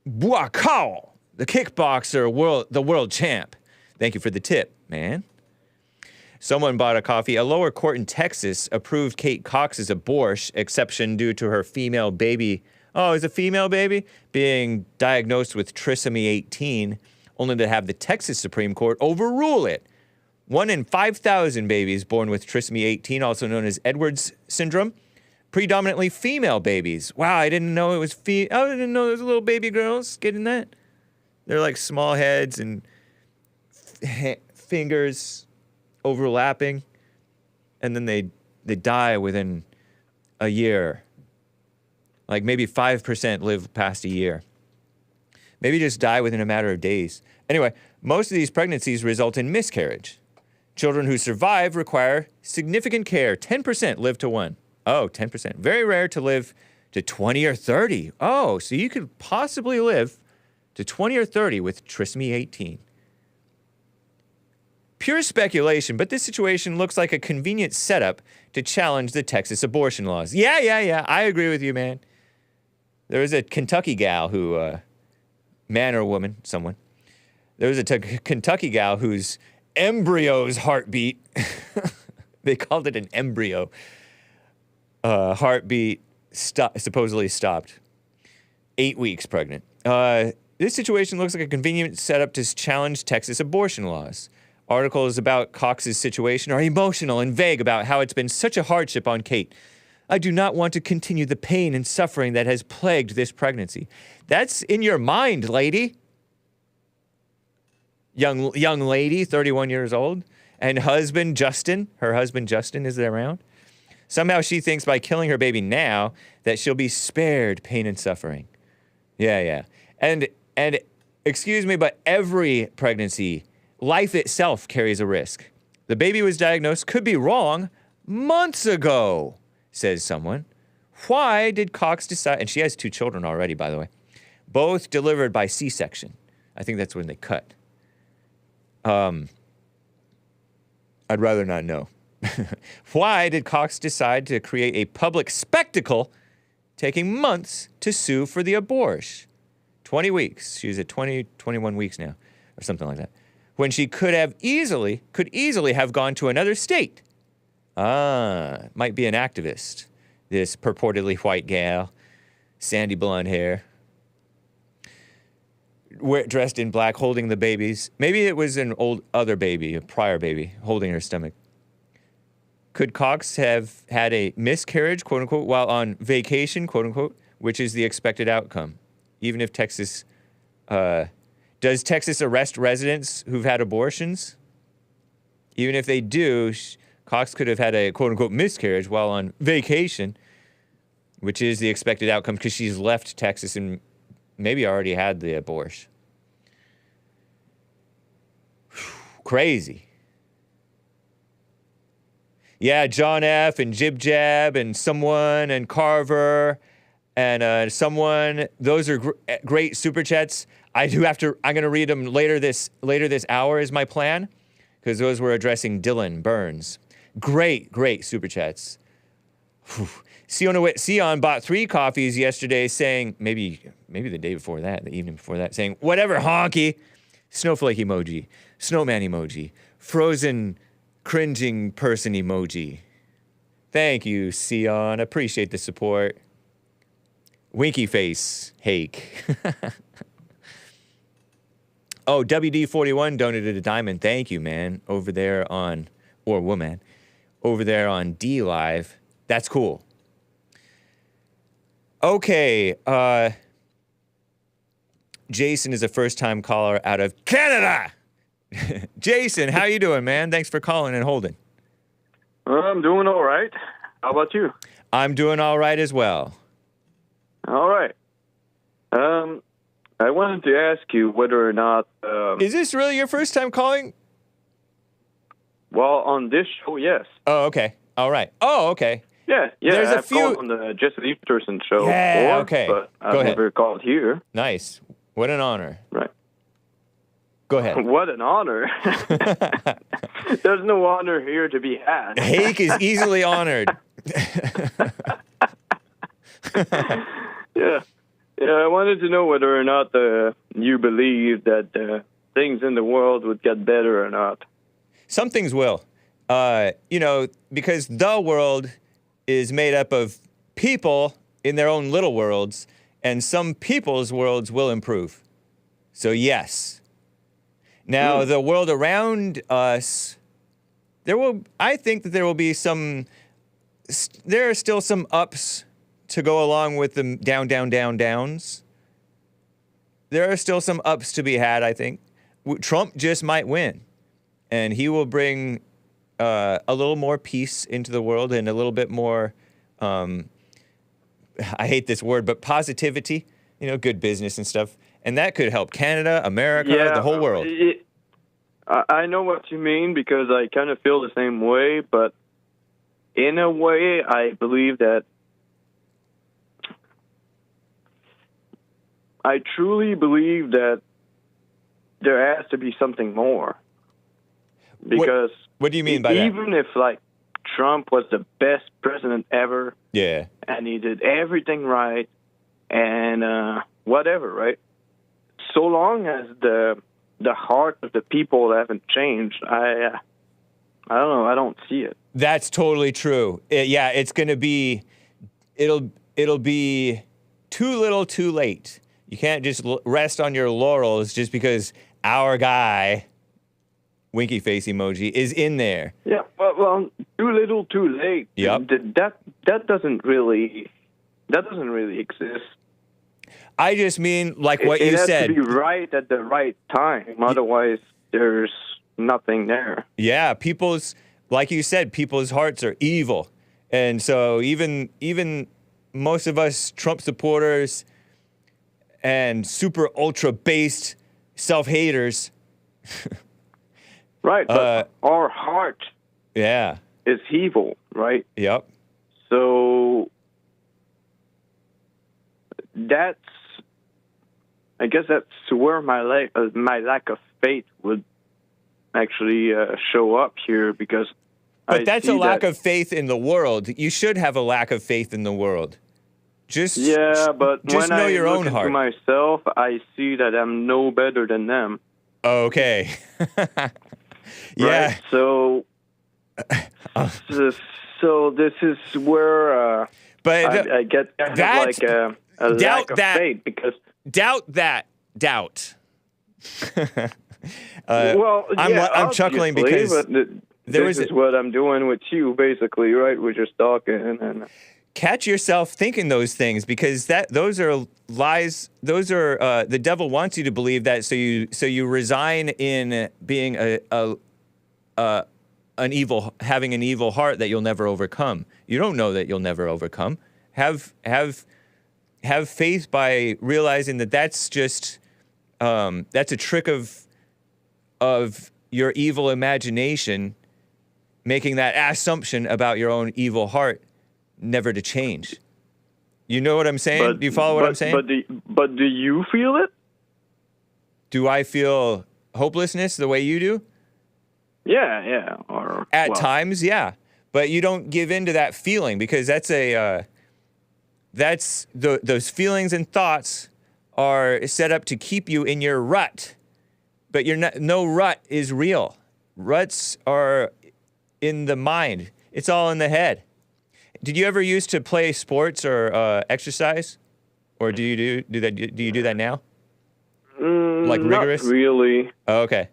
Vaca, the kickboxer, the world champ. Thank you for the tip, man. Someone bought a coffee. A lower court in Texas approved Kate Cox's abortion exception due to her female baby. Oh, is a female baby being diagnosed with trisomy 18, only to have the Texas Supreme Court overrule it. 1 in 5,000 babies born with trisomy 18, also known as Edwards syndrome, predominantly female babies. Wow, I didn't know it was I didn't know there was little baby girls getting that. They're like small heads and fingers overlapping, and then they die within a year. Like maybe 5% live past a year. Maybe just die within a matter of days. Anyway, most of these pregnancies result in miscarriage. Children who survive require significant care. 10% live to 1. Oh, 10%. Very rare to live to 20 or 30. Oh, so you could possibly live to 20 or 30 with trisomy 18. Pure speculation, but this situation looks like a convenient setup to challenge the Texas abortion laws. Yeah. I agree with you, man. There was a Kentucky gal who, man or woman, someone. There was a Kentucky gal whose embryo's heartbeat, they called it an embryo, heartbeat supposedly stopped. 8 weeks pregnant. This situation looks like a convenient setup to challenge Texas abortion laws. Articles about Cox's situation are emotional and vague about how it's been such a hardship on Kate. I do not want to continue the pain and suffering that has plagued this pregnancy. That's in your mind, lady. Young lady, 31 years old. And husband, Justin. Her husband, Justin, is around. Somehow she thinks by killing her baby now that she'll be spared pain and suffering. Yeah. And excuse me, but every pregnancy, life itself carries a risk. The baby was diagnosed, could be wrong, months ago, says someone. Why did Cox decide, and she has 2 children already, by the way, both delivered by C-section. I think that's when they cut. I'd rather not know. Why did Cox decide to create a public spectacle, taking months to sue for the abortion? 20 weeks. She's at 21 weeks now, or something like that. When she could easily have gone to another state. Might be an activist. This purportedly white gal, sandy blonde hair, dressed in black, holding the babies. Maybe it was an other baby, a prior baby, holding her stomach. Could Cox have had a miscarriage, quote unquote, while on vacation, quote unquote, which is the expected outcome? Even if Texas, does Texas arrest residents who've had abortions? Even if they do, Cox could have had a quote unquote miscarriage while on vacation, which is the expected outcome because she's left Texas and maybe already had the abortion. Crazy. Yeah, John F. and Jib Jab and someone and Carver and someone. Those are great super chats. I'm going to read them later this hour is my plan because those were addressing Dylan Burns. Great super chats. Sion bought 3 coffees yesterday saying, maybe the day before that, the evening before that, saying, whatever, honky. Snowflake emoji, snowman emoji, frozen cringing person emoji. Thank you, Sion. Appreciate the support. Winky face, Hake. Oh, WD41 donated a diamond. Thank you, man. Over there on, or woman, over there on D Live. That's cool. Okay, Jason is a first-time caller out of Canada. Jason, how you doing, man? Thanks for calling and holding. I'm doing all right. How about you? I'm doing all right as well. All right. I wanted to ask you whether or not... Is this really your first time calling? Well, on this show, yes. Oh, okay. All right. Oh, okay. Yeah. There's I've a few... called on the Jesse Peterson show Yeah, before, okay. but I've Go ahead. never called here. Nice. What an honor. Right. Go ahead. What an honor. There's no honor here to be had. Hake is easily honored. Yeah, I wanted to know whether or not you believe that things in the world would get better or not. Some things will. Because the world is made up of people in their own little worlds, and some people's worlds will improve. So, yes. Now, the world around us, I think that there will be there are still some ups to go along with the downs. There are still some ups to be had, I think. Trump just might win, and he will bring a little more peace into the world and a little bit more I hate this word, but positivity, good business and stuff. And that could help Canada, America, the whole world. I know what you mean because I kind of feel the same way, but in a way, I believe that I truly believe that there has to be something more. Because what do you mean by that? Even if Trump was the best president ever, yeah, and he did everything right, and whatever, right? So long as the heart of the people haven't changed, I don't know. I don't see it. That's totally true. It's going to be, it'll be too little, too late. You can't just rest on your laurels just because our guy, winky face emoji, is in there. Yeah, well, too little, too late. Yep. That doesn't really exist. I just mean what you said. It has to be right at the right time. Otherwise, there's nothing there. Yeah, like you said, people's hearts are evil. And so even most of us Trump supporters and super ultra-based self-haters. Right, but our heart is evil, right? Yep. So I guess that's where my lack of faith would actually show up here because. But that's a lack of faith in the world. You should have a lack of faith in the world. But just when know I your look own into heart. myself, I see that I'm no better than them. Okay. Yeah. Right? So this is where I get kind of a lack of faith because doubt. I'm chuckling because this is what I'm doing with you, basically, right? We're just talking and. Catch yourself thinking those things because those are lies. Those are the devil wants you to believe that, so you resign in being having an evil heart that you'll never overcome. You don't know that you'll never overcome. Have faith by realizing that that's just that's a trick of your evil imagination, making that assumption about your own evil heart. Never to change. You know what I'm saying? Do you follow what I'm saying? But do you feel it? Do I feel hopelessness the way you do? Yeah. At times, yeah. But you don't give in to that feeling because those feelings and thoughts are set up to keep you in your rut. But no rut is real. Ruts are in the mind. It's all in the head. Did you ever used to play sports or exercise, or do you do that? Do you do that now? Rigorous? Not really. Oh, okay.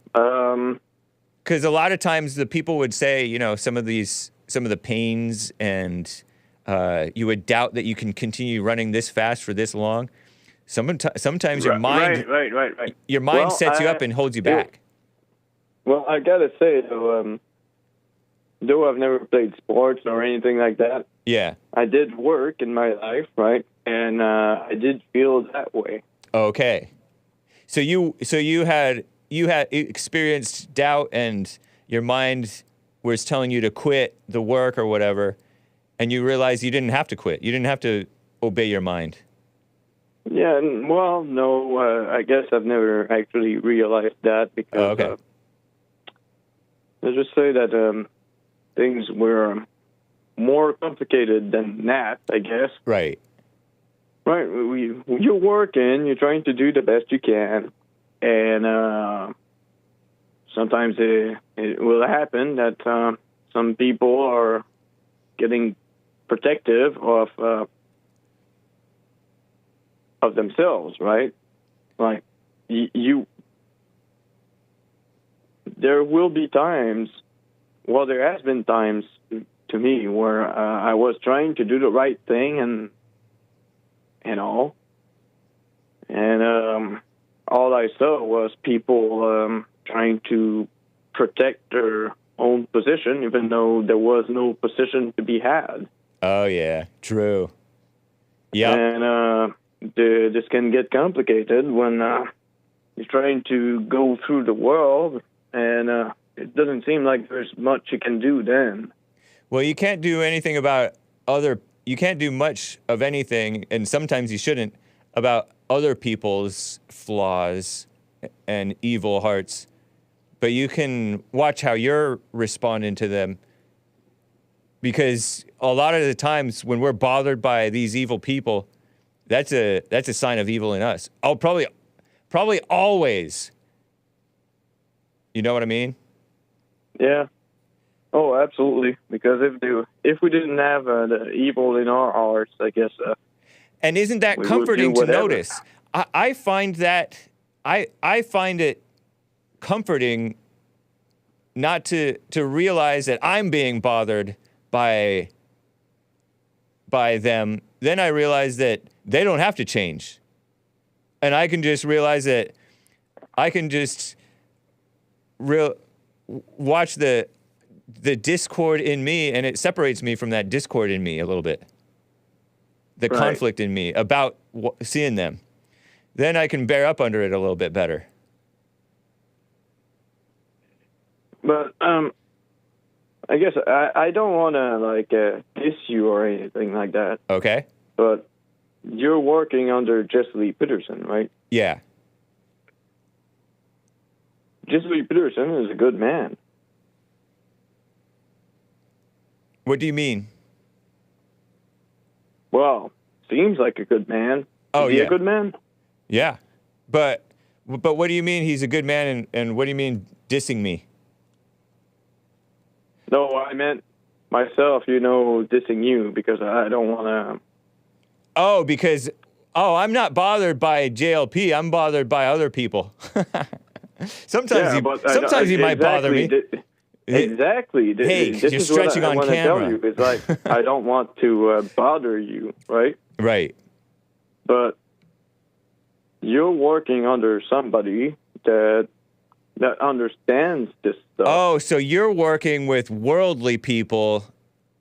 Because a lot of times the people would say, some of the pains, and you would doubt that you can continue running this fast for this long. Sometimes your mind, right. Your mind sets you up and holds you back. Well, I gotta say though I've never played sports or anything like that. Yeah. I did work in my life, right? And I did feel that way. Okay. So you had experienced doubt and your mind was telling you to quit the work or whatever, and you realized you didn't have to quit. You didn't have to obey your mind. Yeah, well, no, I guess I've never actually realized that because let's just say that things were more complicated than that, I guess. Right. Right. You're working, you're trying to do the best you can, and sometimes it will happen that some people are getting protective of themselves, right? Like there will be times. Well, there has been times to me where I was trying to do the right thing and all I saw was people trying to protect their own position, even though there was no position to be had. Oh yeah, true. Yeah. And this can get complicated when you're trying to go through the world, and it doesn't seem like there's much you can do then. Well, you can't do anything about you can't do much of anything, and sometimes you shouldn't, about other people's flaws and evil hearts. But you can watch how you're responding to them, because a lot of the times when we're bothered by these evil people, that's a sign of evil in us. I'll probably always. You know what I mean? Yeah. Oh, absolutely. Because if we didn't have the evil in our hearts, I guess. And isn't that we would comforting do to whatever. notice? I find that I find it comforting not to realize that I'm being bothered by them. Then I realize that they don't have to change, and I can just realize that I can just watch the discord in me, and it separates me from that discord in me a little bit. The Right. conflict in me about seeing them. Then I can bear up under it a little bit better. But I guess I don't want to diss you or anything like that. Okay? But you're working under Jesse Lee Peterson, right? Yeah. Jesse Lee Peterson is a good man. What do you mean? Well, seems like a good man. Oh, is he yeah. a good man? Yeah. But what do you mean he's a good man, and what do you mean dissing me? No, I meant myself, dissing you because I don't want to. Oh, because I'm not bothered by JLP. I'm bothered by other people. sometimes he might bother me. Exactly. Hey, This you're is stretching what I on want to tell camera. you. It's like I don't want to bother you, right? Right. But you're working under somebody that understands this stuff. Oh, so you're working with worldly people,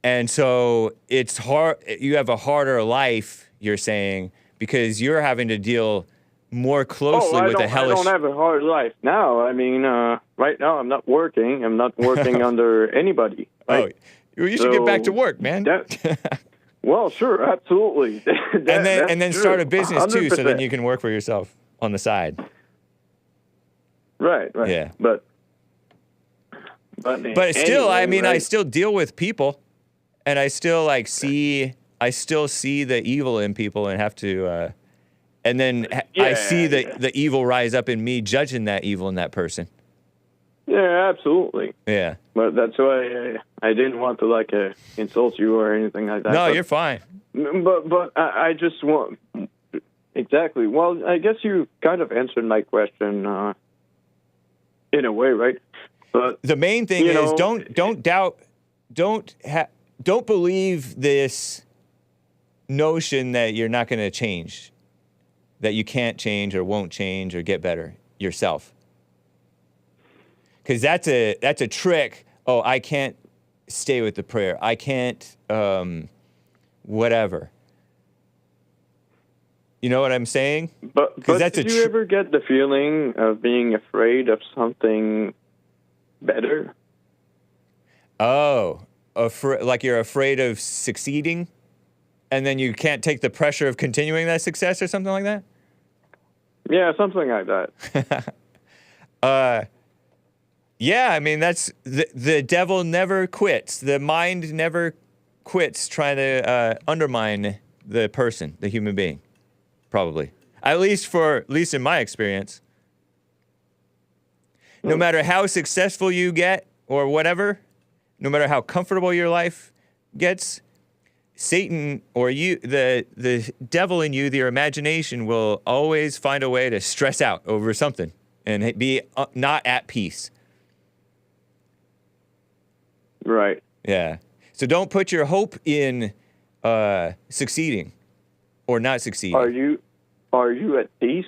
and so it's hard. You have a harder life, you're saying, because you're having to deal more closely with the hellish. I don't have a hard life now. I mean, right now I'm not working. I'm not working under anybody. Right? Oh, you should get back to work, man. Well, sure, absolutely. and then true. start a business too, so then 100%. you can work for yourself on the side. Right. Yeah. But still, I anyway, mean, I right? still deal with people, and I still see the evil in people, and have to, and then I see the evil rise up in me, judging that evil in that person. Yeah, absolutely. Yeah. But that's why I didn't want to insult you or anything like that. No, but, you're fine. But I just want exactly. Well, I guess you kind of answered my question in a way, right? But The main thing is don't doubt, don't believe this notion that you're not going to change, that you can't change or won't change or get better yourself. Because that's a trick. Oh, I can't stay with the prayer. I can't, whatever. You know what I'm saying? But that's did you ever get the feeling of being afraid of something better? Oh, like you're afraid of succeeding, and then you can't take the pressure of continuing that success or something like that? Yeah, something like that. Yeah, I mean, that's the devil never quits. The mind never quits trying to undermine the person, the human being, probably. At least in my experience. No matter how successful you get or whatever, no matter how comfortable your life gets, Satan or you, the devil in you, your imagination will always find a way to stress out over something and be not at peace. Right. Yeah. So don't put your hope in succeeding or not succeeding. Are you at peace?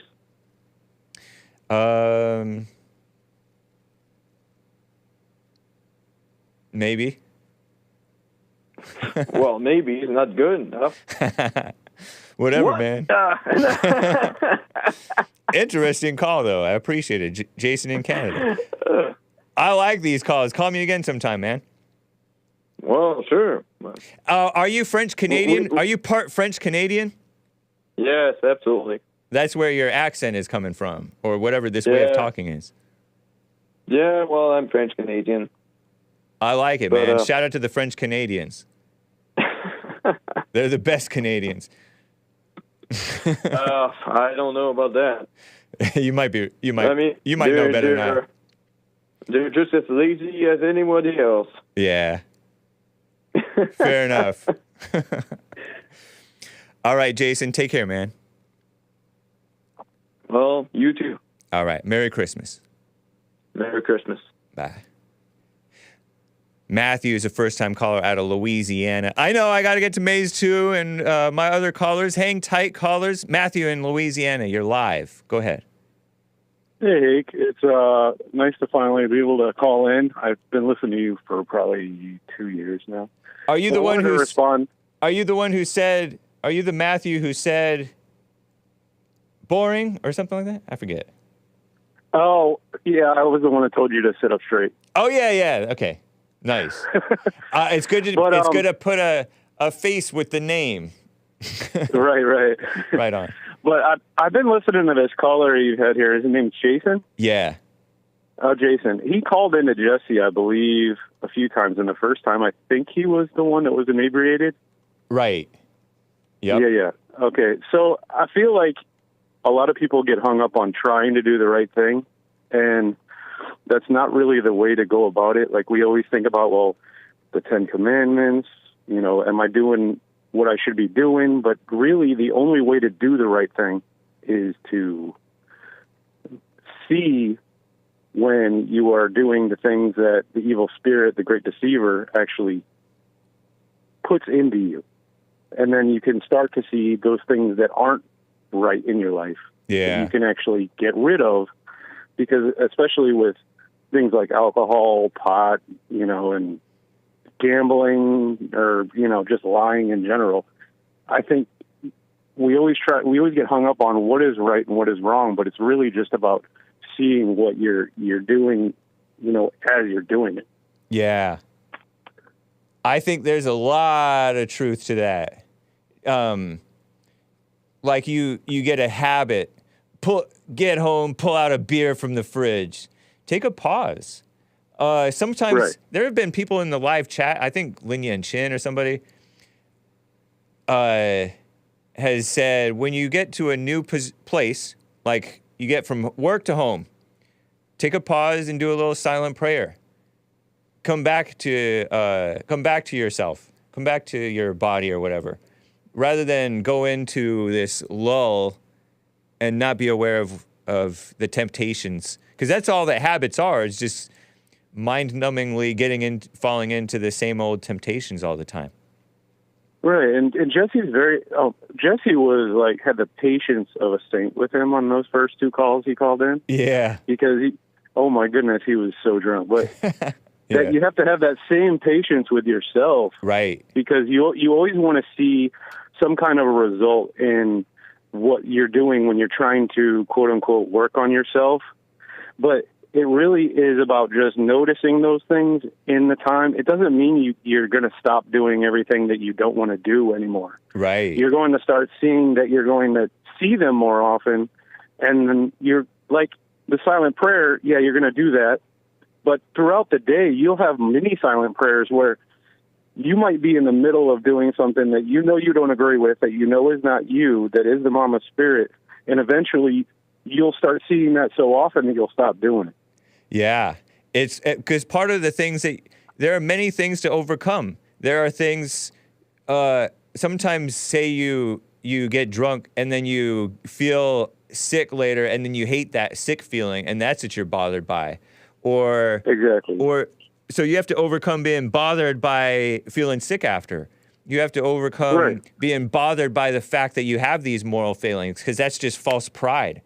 Maybe. Well, maybe it's not good enough. Whatever, What? man. Interesting call, though. I appreciate it. Jason in Canada. I like these calls. Call me again sometime, man. Well, sure. Are you French Canadian? Are you part French Canadian? Yes, absolutely. That's where your accent is coming from, or whatever this way of talking is. Yeah, well, I'm French Canadian. I like it, man. Shout out to the French Canadians. They're the best Canadians. I don't know about that. You might know they're- better than I. They're just as lazy as anybody else. Yeah. Fair enough. All right, Jason, take care, man. Well, you too. All right. Merry Christmas. Merry Christmas. Bye. Matthew is a first-time caller out of Louisiana. I know I got to get to Maze too, and my other callers. Hang tight, callers. Matthew in Louisiana, you're live. Go ahead. Hey, Hake. It's nice to finally be able to call in. I've been listening to you for probably 2 years now. Are you the one who respond? Are you the one who said? Are you the Matthew who said boring or something like that? I forget. Oh, yeah, I was the one that told you to sit up straight. Oh yeah. Okay. Nice. It's good to good to put a face with the name. Right. Right on. But I've been listening to this caller you've had here. His name's Jason. Yeah. Oh, Jason. He called into Jesse, I believe, a few times. And the first time, I think he was the one that was inebriated. Right. Yep. Yeah. Okay. So I feel like a lot of people get hung up on trying to do the right thing. And that's not really the way to go about it. Like, we always think about, well, the 10 Commandments, am I doing what I should be doing? But really, the only way to do the right thing is to see when you are doing the things that the evil spirit, the great deceiver, actually puts into you. And then you can start to see those things that aren't right in your life. Yeah. That you can actually get rid of, because especially with things like alcohol, pot, and gambling, or, just lying in general, I think we always get hung up on what is right and what is wrong, but it's really just about seeing what you're doing, as you're doing it. Yeah. I think there's a lot of truth to that. Like you get a habit, get home, pull out a beer from the fridge. Take a pause. Sometimes there have been people in the live chat, I think Linya and Chin or somebody, has said, when you get to a new place, like you get from work to home, take a pause and do a little silent prayer. Come back to yourself. Come back to your body or whatever. Rather than go into this lull and not be aware of the temptations. Because that's all that habits are, is just mind-numbingly falling into the same old temptations all the time. Right, and Jesse was had the patience of a saint with him on those first two calls he called in. Yeah. Because oh my goodness, he was so drunk. But that you have to have that same patience with yourself. Right. Because you always want to see some kind of a result in what you're doing when you're trying to, quote unquote, work on yourself. But it really is about just noticing those things in the time. It doesn't mean you're going to stop doing everything that you don't want to do anymore. Right. You're going to start seeing that you're going to see them more often. And then you're like the silent prayer. Yeah, you're going to do that. But throughout the day, you'll have many silent prayers where you might be in the middle of doing something that you don't agree with, that is not you, that is the mama spirit. And eventually you'll start seeing that so often that you'll stop doing it. Yeah. It's because part of the things there are many things to overcome. There are things, sometimes say you get drunk and then you feel sick later and then you hate that sick feeling and that's what you're bothered by. Or exactly. Or so you have to overcome being bothered by feeling sick after. You have to overcome being bothered by the fact that you have these moral failings, because that's just false pride.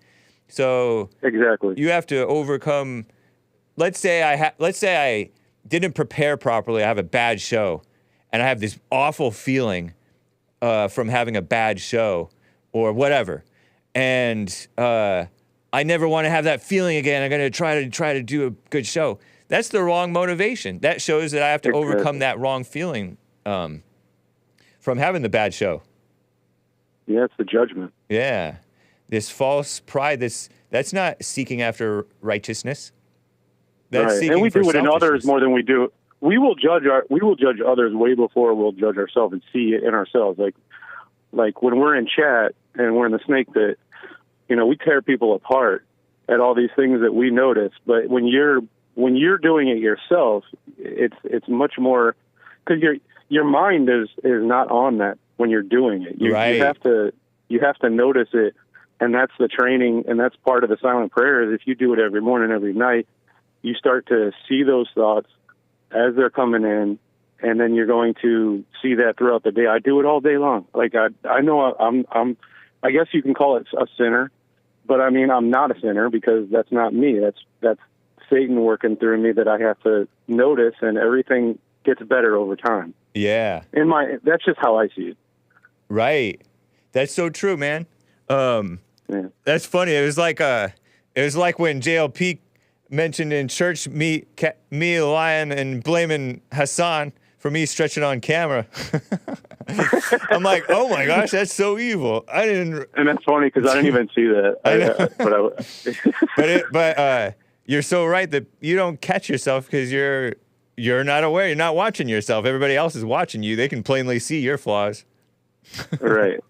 So exactly, you have to overcome. Let's say I didn't prepare properly. I have a bad show, and I have this awful feeling from having a bad show or whatever. And I never want to have that feeling again. I'm going to try to do a good show. That's the wrong motivation. That shows that I have to overcome that wrong feeling from having the bad show. Yeah, it's the judgment. Yeah. This false pride, that's not seeking after righteousness. That's seeking and we for do it in others more than we do. We will judge others way before we'll judge ourselves and see it in ourselves. Like when we're in chat and we're in the snake pit, we tear people apart at all these things that we notice. But when you're doing it yourself, it's much more, because your mind is not on that when you're doing it. You have to notice it, and that's the training, and that's part of the silent prayer. Is if you do it every morning, every night, you start to see those thoughts as they're coming in, and then you're going to see that throughout the day. I do it all day long. Like I know I'm I guess you can call it a sinner, but I mean I'm not a sinner because that's not me. That's Satan working through me that I have to notice, and everything gets better over time. Yeah. That's just how I see it. Right. That's so true, man. Yeah. That's funny. It was like when JLP mentioned in church me lying and blaming Hassan for me stretching on camera. I'm like, oh my gosh, that's so evil. I didn't. And that's funny because I didn't even see that. But you're so right that you don't catch yourself because you're not aware. You're not watching yourself. Everybody else is watching you. They can plainly see your flaws. Right.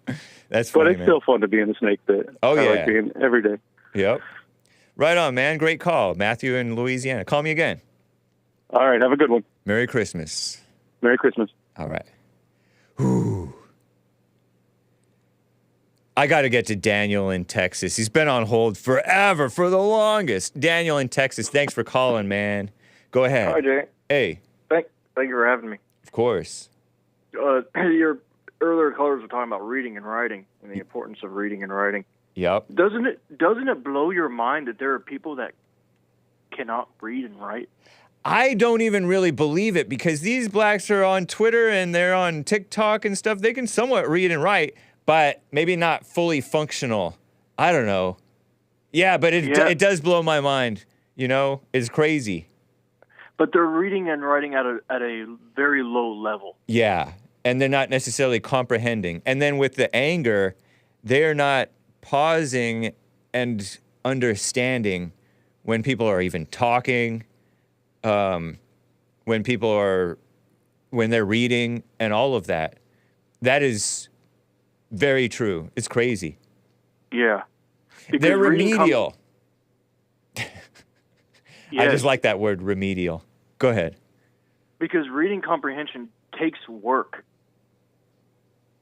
That's funny, but it's still fun to be in the snake pit. Oh, yeah. I like being every day. Yep. Right on, man. Great call. Matthew in Louisiana. Call me again. All right. Have a good one. Merry Christmas. Merry Christmas. All right. Whew. I got to get to Daniel in Texas. He's been on hold forever, for the longest. Daniel in Texas, thanks for calling, man. Go ahead. Hi, Jay. Hey. Thank you for having me. Of course. Your earlier callers were talking about reading and writing and the importance of reading and writing. Yep. Doesn't it blow your mind that there are people that cannot read and write? I don't even really believe it because these blacks are on Twitter and they're on TikTok and stuff. They can somewhat read and write, but maybe not fully functional. I don't know. Yeah, but it does blow my mind. It's crazy. But they're reading and writing at a very low level. Yeah, and they're not necessarily comprehending. And then with the anger, they're not pausing and understanding when people are even talking, when they're reading, and all of that. That is very true. It's crazy. Yeah. They're remedial. Yes. I just like that word, remedial. Go ahead. Because reading comprehension takes work.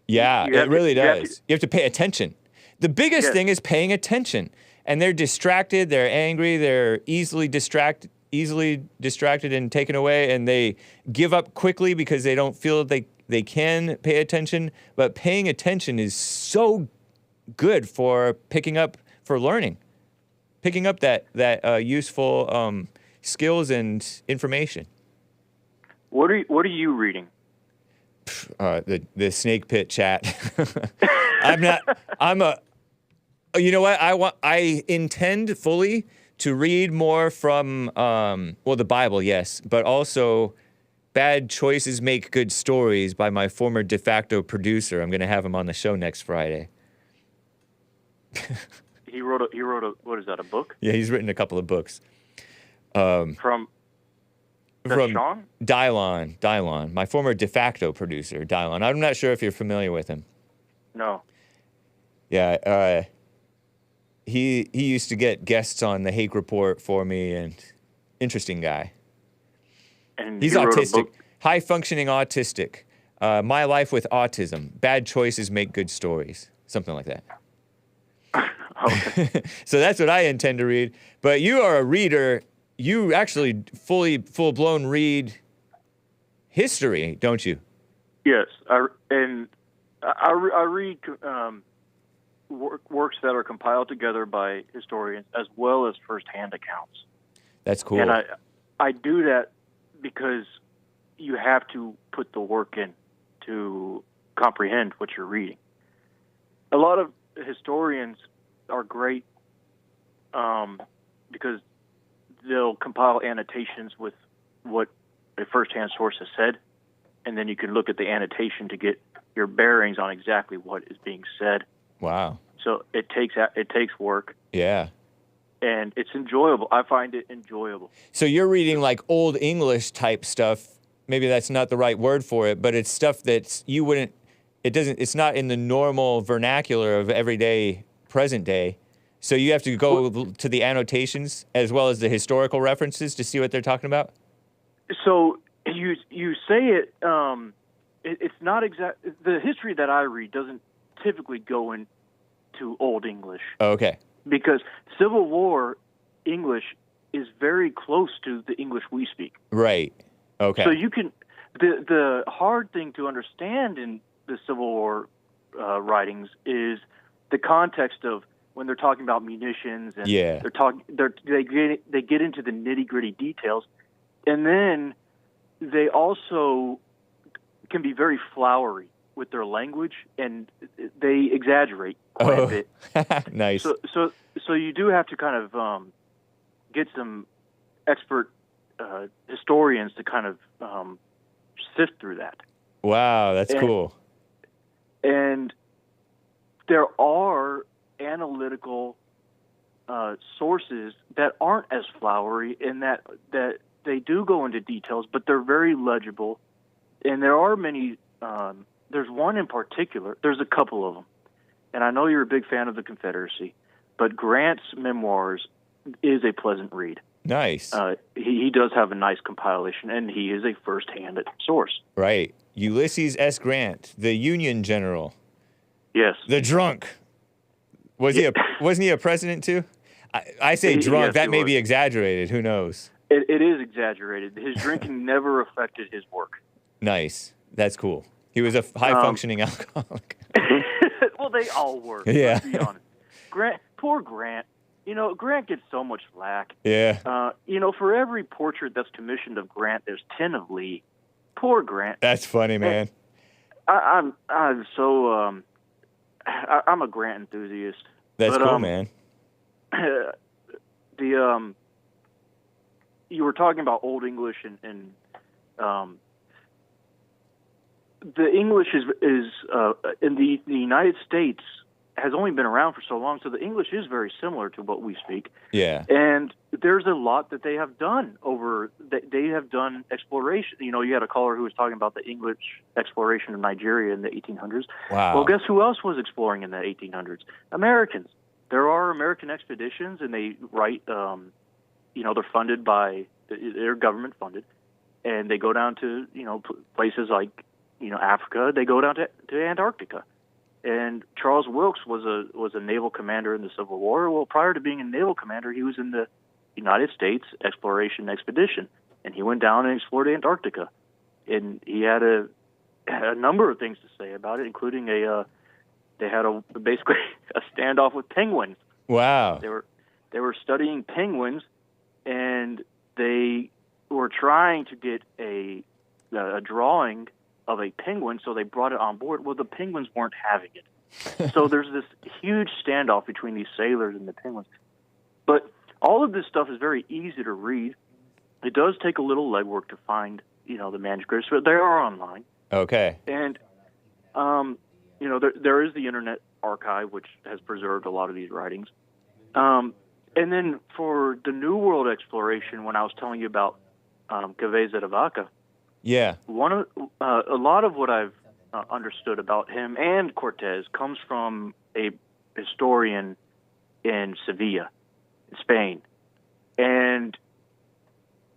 Yeah, it really does. You have to pay attention. The biggest thing is paying attention. And they're distracted, they're angry, they're easily distracted and taken away, and they give up quickly because they don't feel that they can pay attention. But paying attention is so good for learning, picking up that useful skills and information. What are you reading? The snake pit chat. You know what? I intend fully to read more from, the Bible, yes, but also Bad Choices Make Good Stories by my former de facto producer. I'm going to have him on the show next Friday. He wrote a, what is that, a book? Yeah, he's written a couple of books. From Sean? Dylon, my former de facto producer, Dylon. I'm not sure if you're familiar with him. No. Yeah, he used to get guests on the Hake Report for me, and interesting guy. And he's autistic, high-functioning autistic. My Life with Autism. Bad Choices Make Good Stories. Something like that. Okay. So that's what I intend to read. But you are a reader. You actually full-blown read history, don't you? Yes, I read works that are compiled together by historians as well as first-hand accounts. That's cool. And I do that because you have to put the work in to comprehend what you're reading. A lot of historians are great because they'll compile annotations with what a first-hand source has said, and then you can look at the annotation to get your bearings on exactly what is being said. Wow. So it takes work. Yeah. And it's enjoyable. I find it enjoyable. So you're reading like Old English type stuff. Maybe that's not the right word for it, but it's stuff that you wouldn't. It's not in the normal vernacular of everyday present day. So you have to go to the annotations as well as the historical references to see what they're talking about? So you say it, it's not exact. The history that I read doesn't typically go into Old English. Okay. Because Civil War English is very close to the English we speak. Right. Okay. So you can, the hard thing to understand in the Civil War writings is the context of when they're talking about munitions and they get into the nitty-gritty details, and then they also can be very flowery with their language, and they exaggerate quite a bit. Nice. So you do have to kind of get some expert historians to kind of sift through that. Wow, that's cool. And there are analytical sources that aren't as flowery in that they do go into details, but they're very legible. And there are many, there's one in particular, there's a couple of them. And I know you're a big fan of the Confederacy, but Grant's memoirs is a pleasant read. Nice. He does have a nice compilation, and he is a first-hand source. Right. Ulysses S. Grant, the Union general. Yes. The drunk. Wasn't he a president too? I say drunk. Yes, that may be exaggerated. Who knows? It is exaggerated. His drinking never affected his work. Nice. That's cool. He was a high-functioning alcoholic. Well, they all were. Yeah. Let's be honest. Poor Grant. You know, Grant gets so much flack. Yeah. You know, for every portrait that's commissioned of Grant, there's 10 of Lee. Poor Grant. That's funny, man. I'm so I'm a Grant enthusiast. That's cool, man. You were talking about Old English and the English is in the United States has only been around for so long, so the English is very similar to what we speak. Yeah. And there's a lot that they have done they have done exploration. You know, you had a caller who was talking about the English exploration of Nigeria in the 1800s. Wow. Well, guess who else was exploring in the 1800s? Americans. There are American expeditions, and they write, you know, they're funded by, they're government funded, and they go down to, you know, places like, you know, Africa. They go down to Antarctica. And Charles Wilkes was a naval commander in the Civil War. Well, prior to being a naval commander, he was in the United States Exploration Expedition, and he went down and explored Antarctica. And he had a number of things to say about it, including they had basically a standoff with penguins. Wow. They were studying penguins, and they were trying to get a drawing of a penguin, so they brought it on board. Well, the penguins weren't having it. So there's this huge standoff between these sailors and the penguins. But all of this stuff is very easy to read. It does take a little legwork to find, you know, the manuscripts, but they are online. Okay. And, you know, there is the Internet Archive, which has preserved a lot of these writings. And then for the New World exploration, when I was telling you about Cabeza de Vaca, yeah, a lot of what I've understood about him and Cortez comes from a historian in Sevilla, Spain, and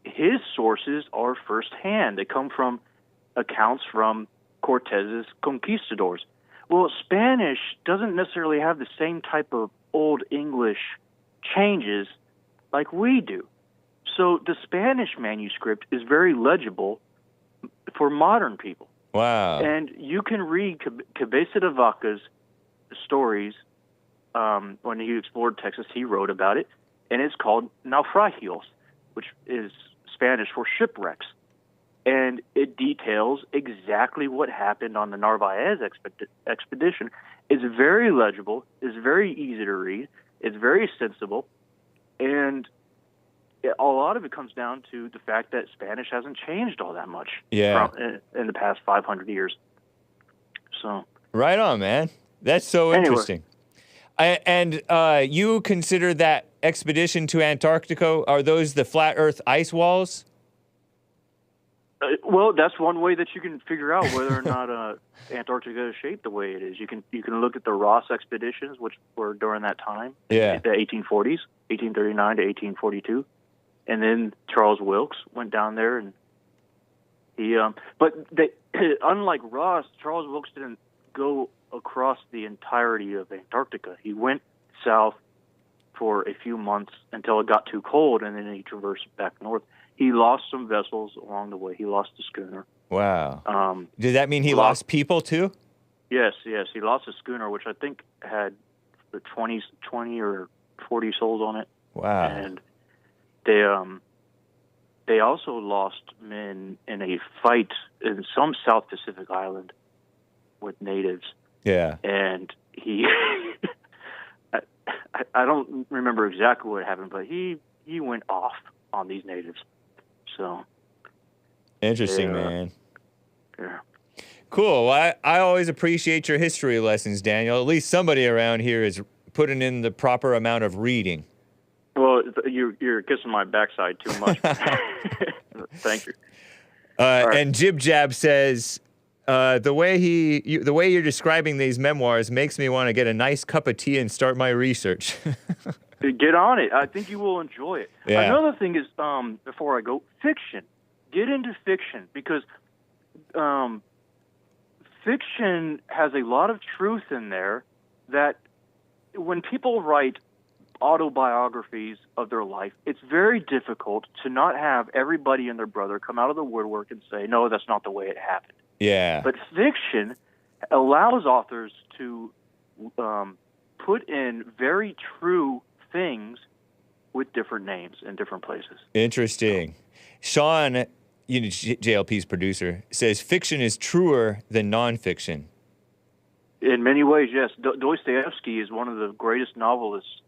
his sources are firsthand. They come from accounts from Cortez's conquistadors. Well, Spanish doesn't necessarily have the same type of Old English changes like we do. So the Spanish manuscript is very legible for modern people. Wow. And you can read Cabeza de Vaca's stories. When he explored Texas, he wrote about it, and it's called Naufragios, which is Spanish for shipwrecks. and it details exactly what happened on the Narvaez expedition. It's very legible. It's very easy to read. It's very sensible, and a lot of it comes down to the fact that Spanish hasn't changed all that much in the past 500 years. So right on, man. That's so interesting. And you consider that expedition to Antarctica, are those the flat Earth ice walls? Well, that's one way that you can figure out whether or not Antarctica is shaped the way it is. You can look at the Ross expeditions, which were during that time, the 1840s, 1839 to 1842, and then Charles Wilkes went down there, and he. But unlike Ross, Charles Wilkes didn't go across the entirety of Antarctica. He went south for a few months until it got too cold, and then he traversed back north. He lost some vessels along the way. He lost the schooner. Wow. Did that mean he lost people too? Yes. He lost a schooner, which I think had 20 or 40 souls on it. Wow. And they also lost men in a fight in some South Pacific island with natives. Yeah. And he, I don't remember exactly what happened, but he went off on these natives. So interesting, man. Yeah. Cool. Well, I always appreciate your history lessons, Daniel. At least somebody around here is putting in the proper amount of reading. Well, you're kissing my backside too much. Thank you. Right. And Jib Jab says, the way you're describing these memoirs makes me want to get a nice cup of tea and start my research. Get on it. I think you will enjoy it. Yeah. Another thing is, before I go, fiction. Get into fiction, because fiction has a lot of truth in there that when people write autobiographies of their life, it's very difficult to not have everybody and their brother come out of the woodwork and say, no, that's not the way it happened. Yeah. But fiction allows authors to put in very true things with different names in different places. Interesting. Sean, JLP's producer, says fiction is truer than nonfiction. In many ways, yes. Dostoevsky is one of the greatest novelists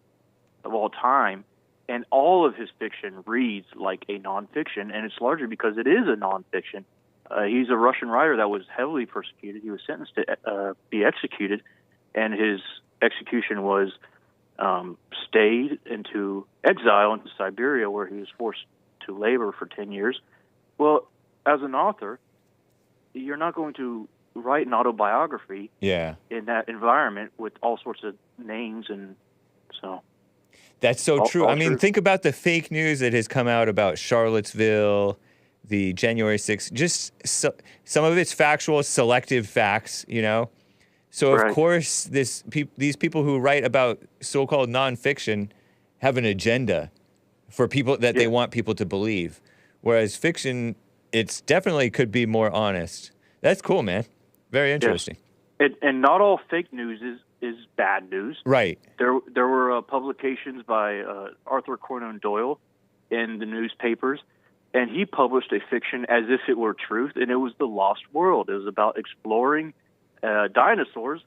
of all time, and all of his fiction reads like a nonfiction, and it's largely because it is a nonfiction. He's a Russian writer that was heavily persecuted. He was sentenced to be executed, and his execution was stayed into exile into Siberia, where he was forced to labor for 10 years. Well, as an author, you're not going to write an autobiography in that environment with all sorts of names, and so... That's so true. I mean, think about the fake news that has come out about Charlottesville, the January 6th. Just some of it's factual, selective facts, So, of course, these people who write about so-called nonfiction have an agenda for people that they want people to believe. Whereas fiction, it's definitely could be more honest. That's cool, man. Very interesting. Yes. And not all fake news is bad news. Right. There were publications by Arthur Conan Doyle in the newspapers, and he published a fiction as if it were truth, and it was The Lost World. It was about exploring dinosaurs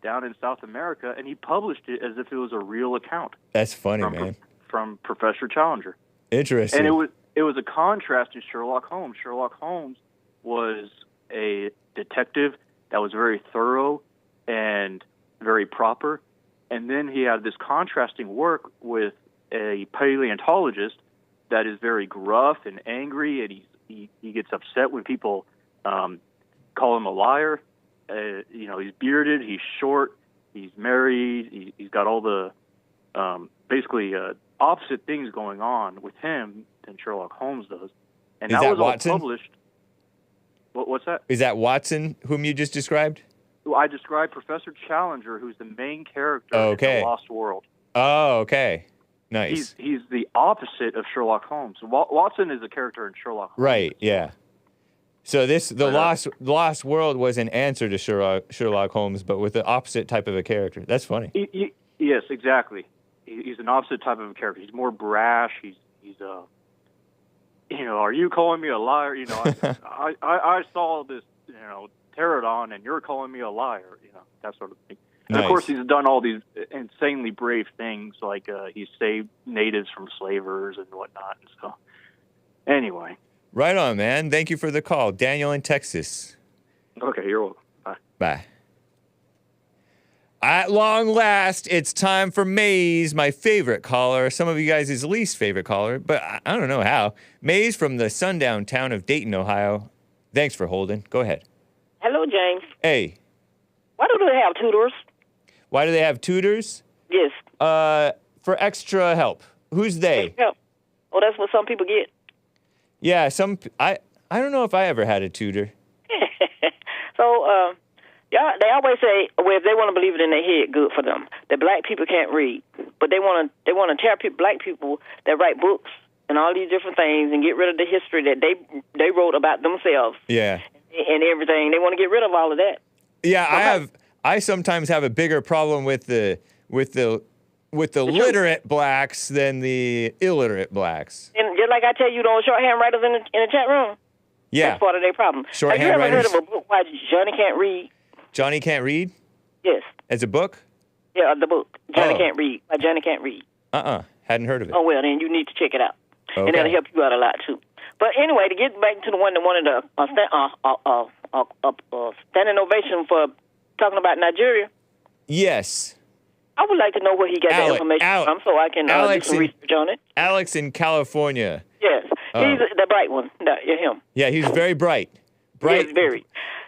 down in South America, and he published it as if it was a real account. That's funny, man. From Professor Challenger. Interesting. And it was a contrast to Sherlock Holmes. Sherlock Holmes was a detective that was very thorough and very proper, and then he had this contrasting work with a paleontologist that is very gruff and angry, and he gets upset when people call him a liar. He's bearded, he's short, he's married, he's got all the basically opposite things going on with him than Sherlock Holmes does. And is that that was Watson? all published. What's that? Is that Watson, whom you just described? Well, I described Professor Challenger, who's the main character in The Lost World. Oh, okay. Nice. He's the opposite of Sherlock Holmes. Watson is a character in Sherlock Holmes. Right, yeah. So the Lost World was an answer to Sherlock Holmes, but with the opposite type of a character. That's funny. Yes, exactly. He's an opposite type of a character. He's more brash. are you calling me a liar? I saw this, pterodon, and you're calling me a liar, that sort of thing. And Nice. of course, he's done all these insanely brave things, like he saved natives from slavers and whatnot. And so, anyway. Right on, man. Thank you for the call. Daniel in Texas. Okay, you're welcome. Bye. Bye. At long last, it's time for Maze, my favorite caller. Some of you guys' his least favorite caller, but I don't know how. Maze from the sundown town of Dayton, Ohio. Thanks for holding. Go ahead. Hello, James. Hey. Why do they have tutors? Why do they have tutors? Yes. For extra help. Who's they? Help. Oh, that's what some people get. Yeah, I don't know if I ever had a tutor. So, yeah, they always say, well, if they want to believe it in their head, good for them. That black people can't read, but they want to tear black people that write books and all these different things and get rid of the history that they wrote about themselves. Yeah. And everything. They want to get rid of all of that. Yeah, I sometimes have a bigger problem with the literate blacks than the illiterate blacks. And just like I tell you, those shorthand writers in the chat room. Yeah. That's part of their problem. Shorthand Have you ever writers. heard of a book why Johnny can't read? Johnny Can't Read? Yes. As a book? Yeah, the book. Johnny Oh. Can't Read. Why Johnny Can't Read. Hadn't heard of it. Oh, well, then you need to check it out. Okay. And that'll help you out a lot, too. But anyway, to get back to the one that wanted a standing ovation for talking about Nigeria, Yes. I would like to know where he got that information from so I can do some research on it. Alex in California. Yes. He's the bright one. Him. Yeah, he's very bright. Bright. Yes, very.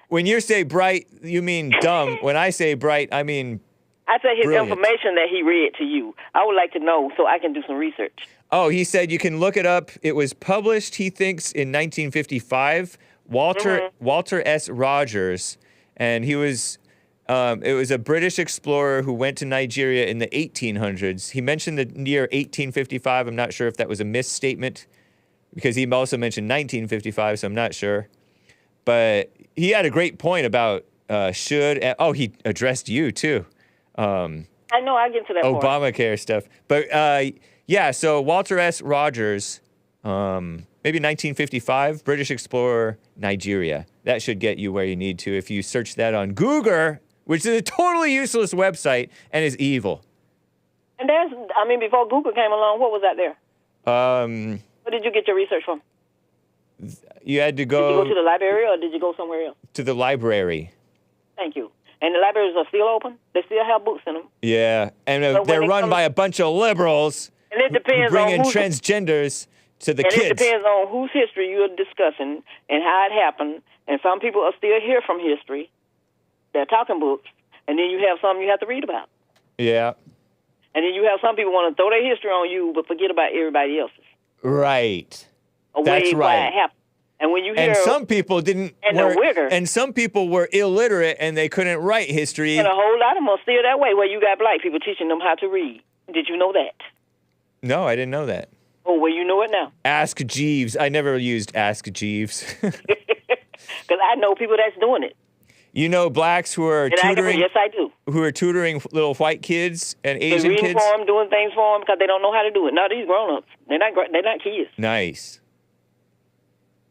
When you say bright, you mean dumb. When I say bright, I mean I said his brilliant. information that he read to you. I would like to know so I can do some research. Oh, he said you can look it up. It was published, he thinks, in 1955. Walter S. Rogers, and he was. It was a British explorer who went to Nigeria in the 1800s. He mentioned the year 1855. I'm not sure if that was a misstatement, because he also mentioned 1955, so I'm not sure. But he had a great point about he addressed you too. I know, I'll get to that part. Obamacare stuff. But yeah, so Walter S. Rogers, maybe 1955, British explorer, Nigeria. That should get you where you need to if you search that on Google, which is a totally useless website and is evil. And before Google came along, what was that there? Where did you get your research from? You had to Did you go to the library or did you go somewhere else? to the library. Thank you. And the libraries are still open? They still have books in them? Yeah, and But they're when run by a bunch of liberals And it depends bringing on transgenders to the and kids. it depends on whose history you're discussing and how it happened. And some people are still here from history. They're talking books. And then you have some you have to read about. Yeah, And then you have some people want to throw their history on you but forget about everybody else's. right. Or That's why right. it happened. And when you hear And some people didn't. And the wigger. And some people were illiterate and they couldn't write history. and a whole lot of them are still that way where you got black people teaching them how to read. Did you know that? No, I didn't know that. Oh, well, you know it now. Ask Jeeves. I never used Ask Jeeves. Because I know people that's doing it. You know blacks who are And tutoring. yes, I do. Who are tutoring little white kids and They're Asian reading kids. for them, doing things for them because they don't know how to do it. No, these grown-ups. They're not kids. Nice.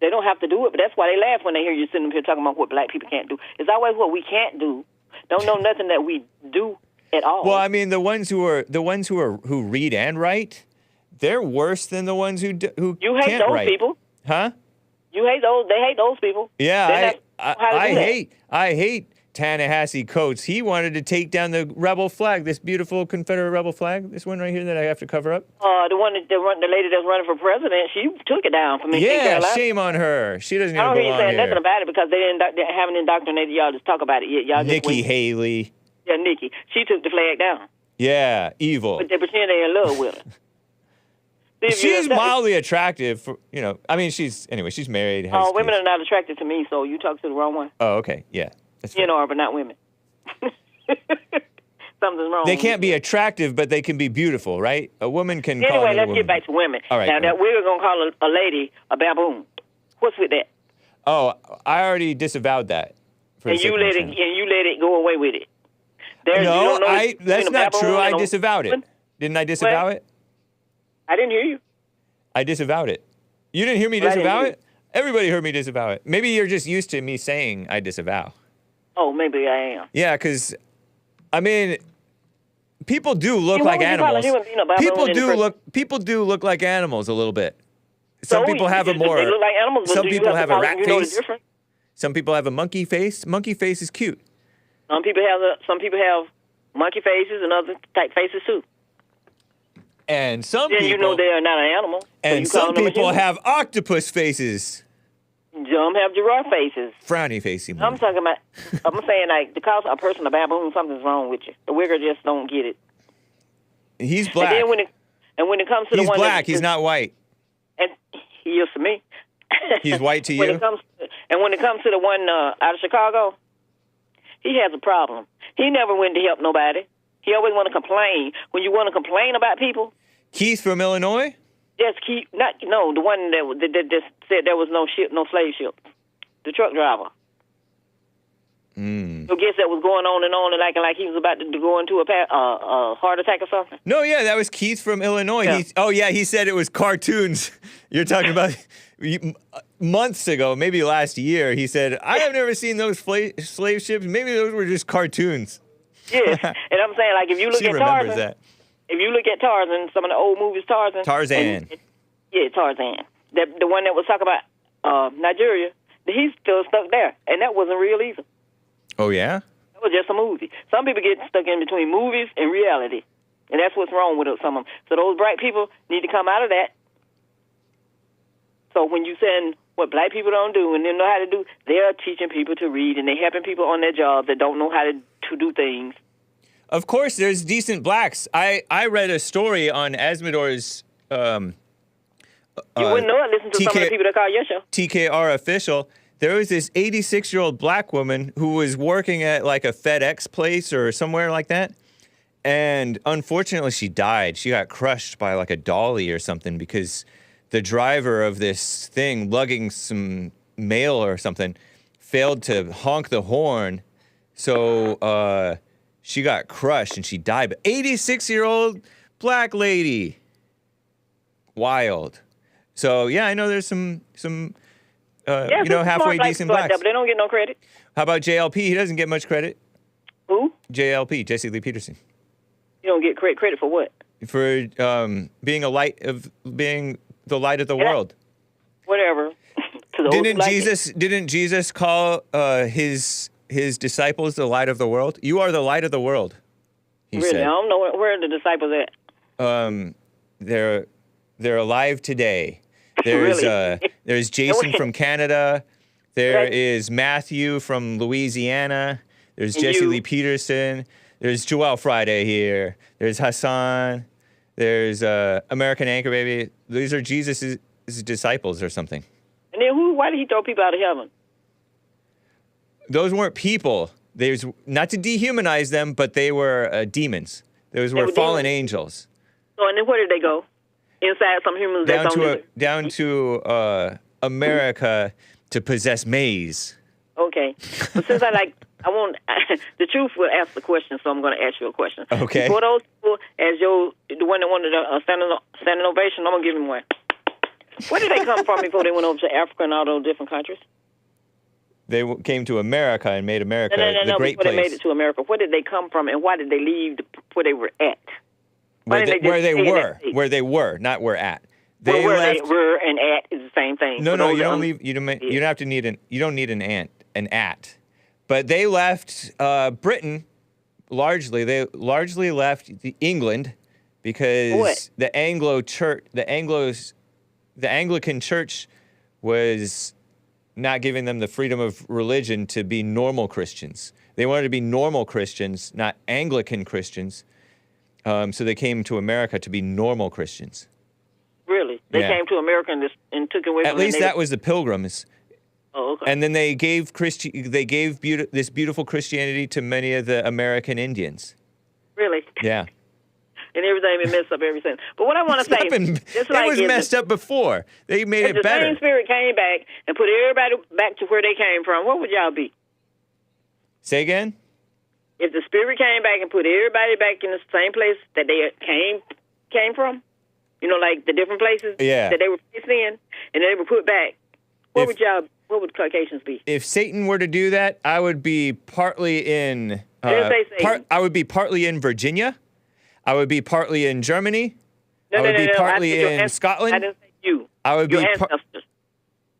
They don't have to do it, but that's why they laugh when they hear you sitting up here talking about what black people can't do. It's always what we can't do. Don't know nothing that we do at all. Well, I mean, the ones who read and write, they're worse than the ones who you hate can't those write. people. Huh? You hate those. They hate those people. Yeah, I I hate Ta-Nehisi Coates. He wanted to take down the rebel flag, this beautiful Confederate rebel flag, this one right here that I have to cover up. The lady that's running for president, she took it down for me. Yeah, shame on her. She doesn't I even don't hear you belong saying nothing here. about it because they haven't indoctrinated y'all to talk about it yet. Y'all just Nikki wait. Haley. Yeah, Nikki. She took the flag down. Yeah, evil. But they pretend they're in love with her. She's mildly attractive. She's married. has Women kids. are not attracted to me, so you talk to the wrong one. Oh, okay. Yeah. That's You know, but not women. Something's wrong. They can't be attractive, but they can be beautiful, right? A woman can call Anyway, another let's woman. get back to women. All right, Now, all that right. we were going to call a lady a baboon. What's with that? Oh, I already disavowed that. And you let it go away with it. No, that's that's not true. I disavowed it. Didn't I disavow it? I didn't hear you. I disavowed it. You didn't hear me Well, I didn't disavow hear it? Everybody heard me disavow it. Maybe you're just used to me saying I disavow. Oh, maybe I am. Yeah, because, I mean, people do look See, what like would you call a animals. human being, a baboon in the first- People do look like animals a little bit. Some So, people have a they more. look like animals, but Some do you people have have to a call rat them, you know the face. difference? Some people have a monkey face. Monkey face is cute. Some people have monkey faces and other type faces too. And some Then people. you know they are not an animal. So And you call some them a people human. have octopus faces. Some have giraffe faces. Frowny facey. I'm talking about. I'm saying like to call a person a baboon, something's wrong with you. The wigger just don't get it. He's black. And then when it comes to He's the one black. that, He's not white. and he is to me. He's white to when you? it comes to the one out of Chicago, he has a problem. He never went to help nobody. He always want to complain. When you want to complain about people, Keith from Illinois? just keep the one that just said there was no slave ship. The truck driver. So guess that was going on and like he was about to go into a heart attack or something. No, yeah, that was Keith from Illinois. Yeah. He said it was cartoons. You're talking about months ago, maybe last year. He said, I have never seen those slave ships. Maybe those were just cartoons. Yes, and I'm saying like if you look She at remembers Tarzan, that. if you look at Tarzan, some of the old movies, Tarzan. Tarzan. Tarzan. The one that was talking about Nigeria, he's still stuck there, and that wasn't real either. Oh, yeah? That was just a movie. Some people get stuck in between movies and reality, and that's what's wrong with some of them. So those black people need to come out of that. So when you saying what black people don't do and they know how to do, they're teaching people to read, and they're helping people on their jobs that don't know how to do things. Of course, there's decent blacks. I read a story on Asmodor's You wouldn't know it. Listen to some of the people that call your show. TKR official. There was this 86-year-old black woman who was working at like a FedEx place or somewhere like that. And unfortunately, she died. She got crushed by like a dolly or something because the driver of this thing lugging some mail or something failed to honk the horn. So she got crushed and she died. But 86-year-old black lady. Wild. So, yeah, I know there's some halfway decent blacks. But they don't get no credit. How about JLP? He doesn't get much credit. Who? JLP, Jesse Lee Peterson. You don't get credit for what? For being the light of the world. Whatever. To those Didn't Jesus call his disciples the light of the world? You are the light of the world. He really? said. I don't know where are the disciples at. They're alive today. There's Really? There's Jason from Canada. There is Matthew from Louisiana. There's And Jesse you. Lee Peterson. There's Joel Friday here. There's Hassan. There's American Anchor Baby. These are Jesus' disciples or something. And then why did he throw people out of heaven? Those weren't people. There's not to dehumanize them, but they were demons. Those were fallen angels. So and then where did they go? Inside some humans Down to America to possess maize. Okay. But since I want the truth will ask the question, so I'm going to ask you a question. Okay. For those people, as the one that wanted a standing ovation, I'm going to give him one. Where did they come from before they went over to Africa and all those different countries? They came to America and made America No, the great before place. they made it to America. Where did they come from, and why did they leave where they were at? Where they were, not where at. They where left. they were and at is the same thing. No, you don't leave. You don't have to need you don't need an at. But they left Britain largely. They largely left England because the Anglican Church was not giving them the freedom of religion to be normal Christians. They wanted to be normal Christians, not Anglican Christians. So they came to America to be normal Christians. Really? They came to America and took away from At least that was the Pilgrims. Oh, okay. And then they gave this beautiful Christianity to many of the American Indians. Really? Yeah. And everything been messed up ever since. But what I want to say, it was messed up before. They made it better. If the same spirit came back and put everybody back to where they came from, what would y'all be? Say again? If the spirit came back and put everybody back in the same place that they came from, You know, like the different places that they were placed in, and they were put back. What would Caucasians be? If Satan were to do that, I would be partly in. I would be partly in Virginia. I would be partly in Germany. I would be partly in Scotland. I didn't say you. I would your be ancestors.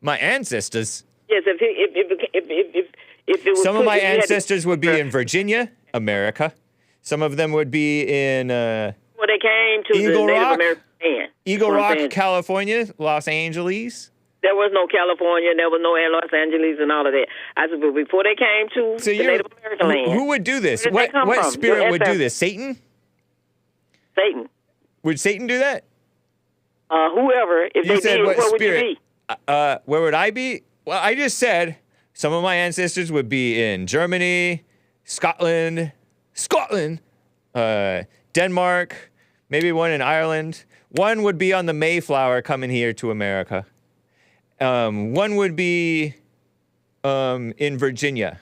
My ancestors. Yes, if it was some of my ancestors would be in Virginia, America. Some of them would be in. Well, they came to Eagle the Native Rock, American land. Eagle Rock, California, Los Angeles. There was no California, there was no Los Angeles and all of that. I said, but before they came to the Native American land. Who would do this? What spirit would do this? Satan? Satan. Would Satan do that? Whoever. If you they said did, what where spirit? would you be? Where would I be? Well, I just said some of my ancestors would be in Germany, Scotland, Denmark, maybe one in Ireland. One would be on the Mayflower coming here to America. One would be in Virginia,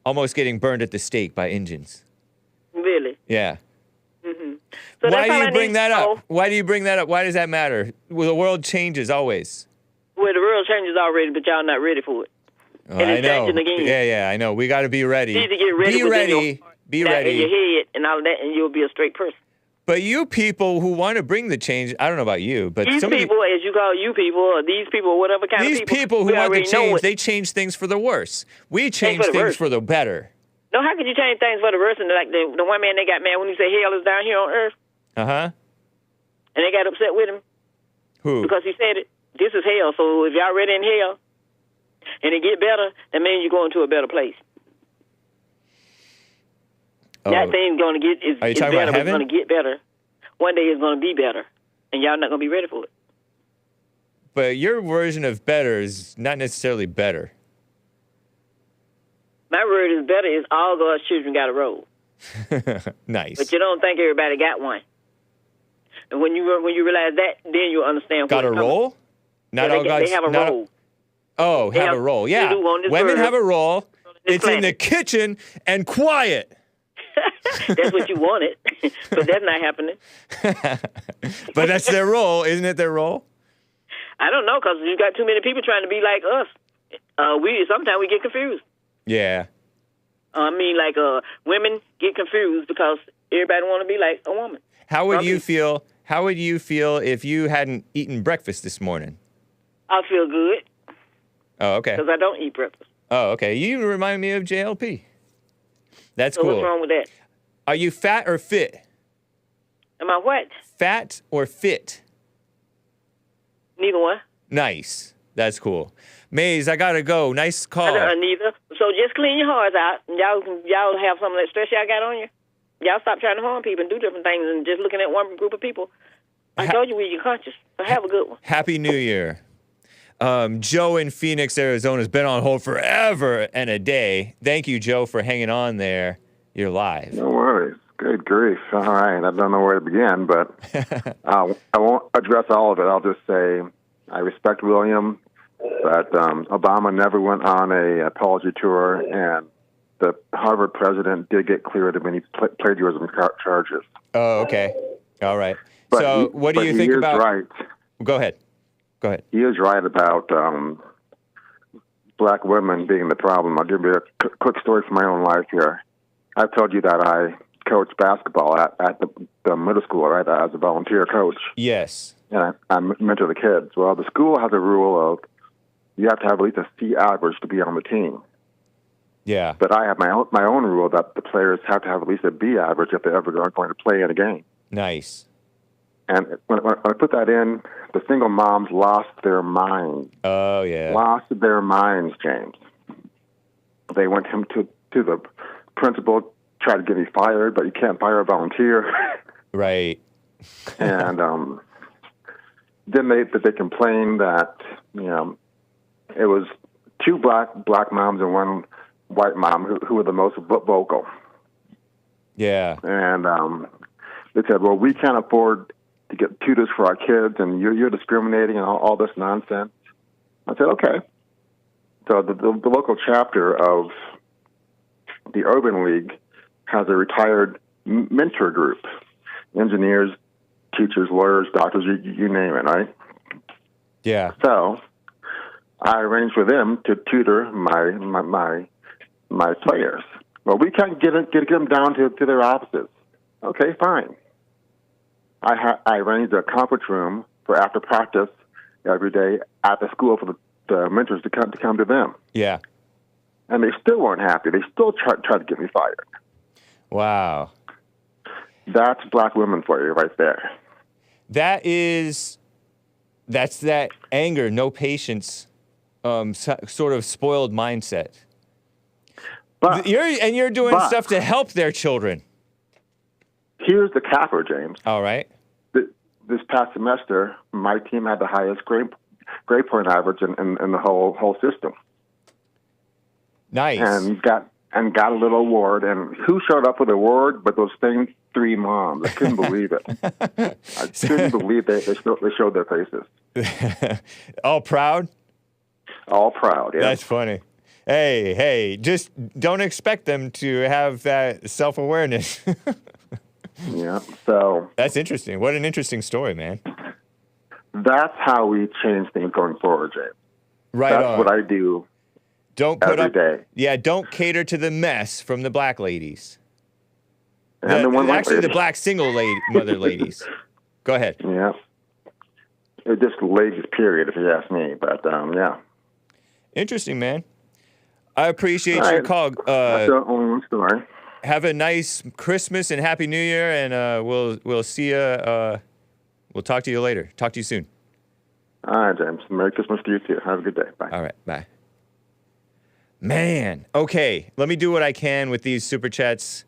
almost getting burned at the stake by Indians. Really? Yeah. Mm-hmm. So why do you bring that up? Why do you bring that up? Why does that matter? Well, the world changes always. Well, the world changes already, but y'all not ready for it. And it's changing again. Yeah, I know. We got to be ready. You need to get ready. Be ready. In your head and all of that, and you'll be a straight person. But you people who want to bring the change, I don't know about you, but these people, as you call you people, or these people, whatever kind of people. These people who want the change, they change things for the worse. We change things for the better. No, how could you change things for the worse? And like the one man they got mad when he said hell is down here on earth. Uh-huh. And they got upset with him. Who? Because he said it. This is hell. So if y'all already in hell and it get better, that means you're going to a better place. Oh. That thing's going to get is better, but it's going to get better. One day it's going to be better, and y'all not going to be ready for it. But your version of better is not necessarily better. My word is better is all God's children got a role. Nice. But you don't think everybody got one. And when you realize that, then you'll understand. Got a role? Not all God's. They have a role. They have a role. Yeah. Women have a role. It's in the kitchen and quiet. That's what you wanted, but that's not happening. But that's their role, isn't it? Their role? I don't know, because you got too many people trying to be like us. Sometimes we get confused. Yeah. Women get confused because everybody want to be like a woman. How would you feel? How would you feel if you hadn't eaten breakfast this morning? I feel good. Oh, okay. Because I don't eat breakfast. Oh, okay. You remind me of JLP. That's cool. So what's wrong with that? Are you fat or fit? Am I what? Fat or fit? Neither one. Nice. That's cool. Maze, I gotta go. Nice call. Neither. So just clean your hearts out. And y'all have some of that stress y'all got on you. Y'all stop trying to harm people and do different things and just looking at one group of people. I told you you're conscious. So have a good one. Happy New Year. Joe in Phoenix, Arizona has been on hold forever and a day. Thank you, Joe, for hanging on there. You're live. No worries. Good grief. All right. I don't know where to begin, but I won't address all of it. I'll just say I respect William, but Obama never went on a apology tour, and the Harvard president did get cleared of any plagiarism charges. Oh, okay. All right. But what do you think about... Right. Go ahead. He is right about black women being the problem. I'll give you a quick story from my own life here. I've told you that I coached basketball at the middle school, right, as a volunteer coach. Yes. And I mentor the kids. Well, the school has a rule of you have to have at least a C average to be on the team. Yeah. But I have my own rule that the players have to have at least a B average if they ever are going to play in a game. Nice. And when I put that in, the single moms lost their minds. Oh, yeah. Lost their minds, James. They went to the principal, tried to get me fired, but you can't fire a volunteer. Right. And then they complained that, it was two black moms and one white mom who were the most vocal. Yeah. And they said, well, we can't afford to get tutors for our kids, and you're discriminating and all this nonsense. I said, okay. So the local chapter of the Urban League has a retired mentor group, engineers teachers, lawyers, doctors, you name it, right? Yeah. So I arranged for them to tutor my players. Well, we can't get them down to their offices. Okay, fine. I arranged a conference room for after practice every day at the school for the mentors to come to them. Yeah. And they still weren't happy. They still tried to get me fired. Wow. That's black women for you right there. That's that anger, no patience, sort of spoiled mindset. But you're doing stuff to help their children. Here's the capper, James. All right. This past semester, my team had the highest grade point average in the whole system. Nice. And got a little award. And who showed up with the award? But those same 3 moms. I couldn't believe it. I couldn't believe they showed their faces. All proud? All proud, yeah. That's funny. Hey, just don't expect them to have that self-awareness. Yeah, so... That's interesting. What an interesting story, man. That's how we change things going forward, James. Right That's on. what I do every day. Yeah, don't cater to the mess from the black ladies. Actually, the black single mother ladies. Go ahead. Yeah. It's just ladies, period, if you ask me. But, yeah. Interesting, man. I appreciate your call. That's the only one story. Have a nice Christmas and Happy New Year, and we'll see you. We'll talk to you later. Talk to you soon. All right, James. Merry Christmas to you, too. Have a good day. Bye. All right, bye. Man, okay. Let me do what I can with these Super Chats.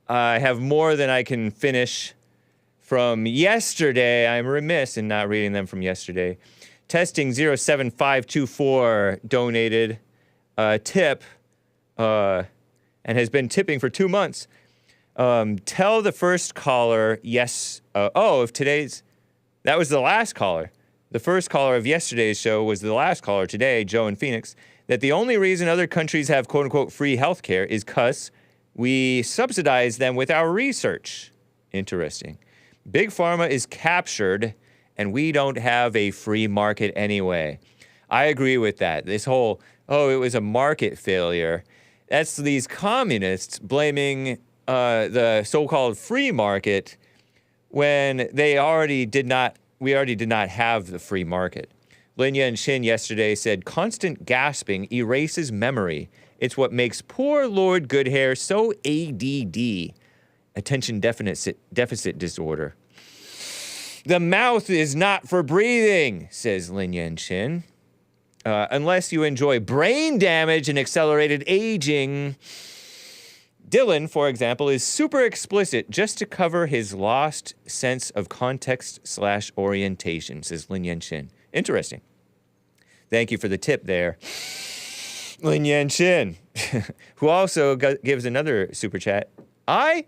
I have more than I can finish from yesterday. I'm remiss in not reading them from yesterday. Testing 07524 donated a tip and has been tipping for 2 months. Tell the first caller yes. That was the last caller. The first caller of yesterday's show was the last caller today, Joe in Phoenix, that the only reason other countries have quote-unquote free healthcare is because we subsidize them with our research. Interesting. Big Pharma is captured, and we don't have a free market anyway. I agree with that. This whole, it was a market failure. That's these communists blaming the so-called free market when we already did not have the free market. Lin Yan Shin yesterday said, constant gasping erases memory. It's what makes poor Lord Goodhair so ADD, attention deficit disorder. The mouth is not for breathing, says Lin Yan Shin. Unless you enjoy brain damage and accelerated aging. Dylan, for example, is super explicit just to cover his lost sense of context/orientation, says Lin Yan Shin. Interesting. Thank you for the tip there, Lin Yan Shin, who also gives another super chat. I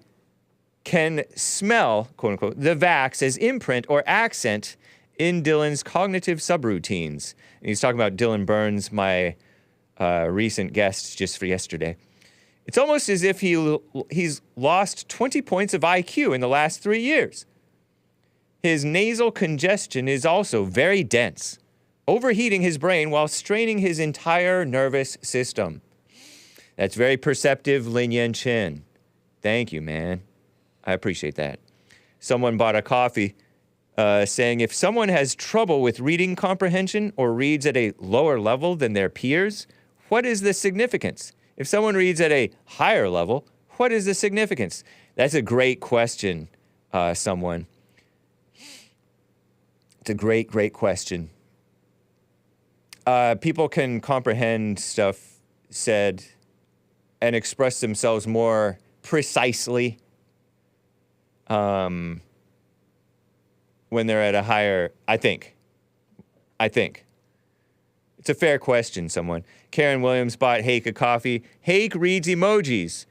can smell, quote unquote, the vax as imprint or accent in Dylan's cognitive subroutines. And he's talking about Dylan Burns, my recent guest just for yesterday. It's almost as if he's lost 20 points of IQ in the last 3 years. His nasal congestion is also very dense, overheating his brain while straining his entire nervous system. That's very perceptive, Lin Yan Chin. Thank you, man. I appreciate that. Someone bought a coffee saying if someone has trouble with reading comprehension or reads at a lower level than their peers, what is the significance? If someone reads at a higher level, what is the significance? That's a great question, someone. It's a great, great question. People can comprehend stuff said and express themselves more precisely when they're at a higher, I think. It's a fair question, someone. Karen Williams bought Hake a coffee. Hake reads emojis.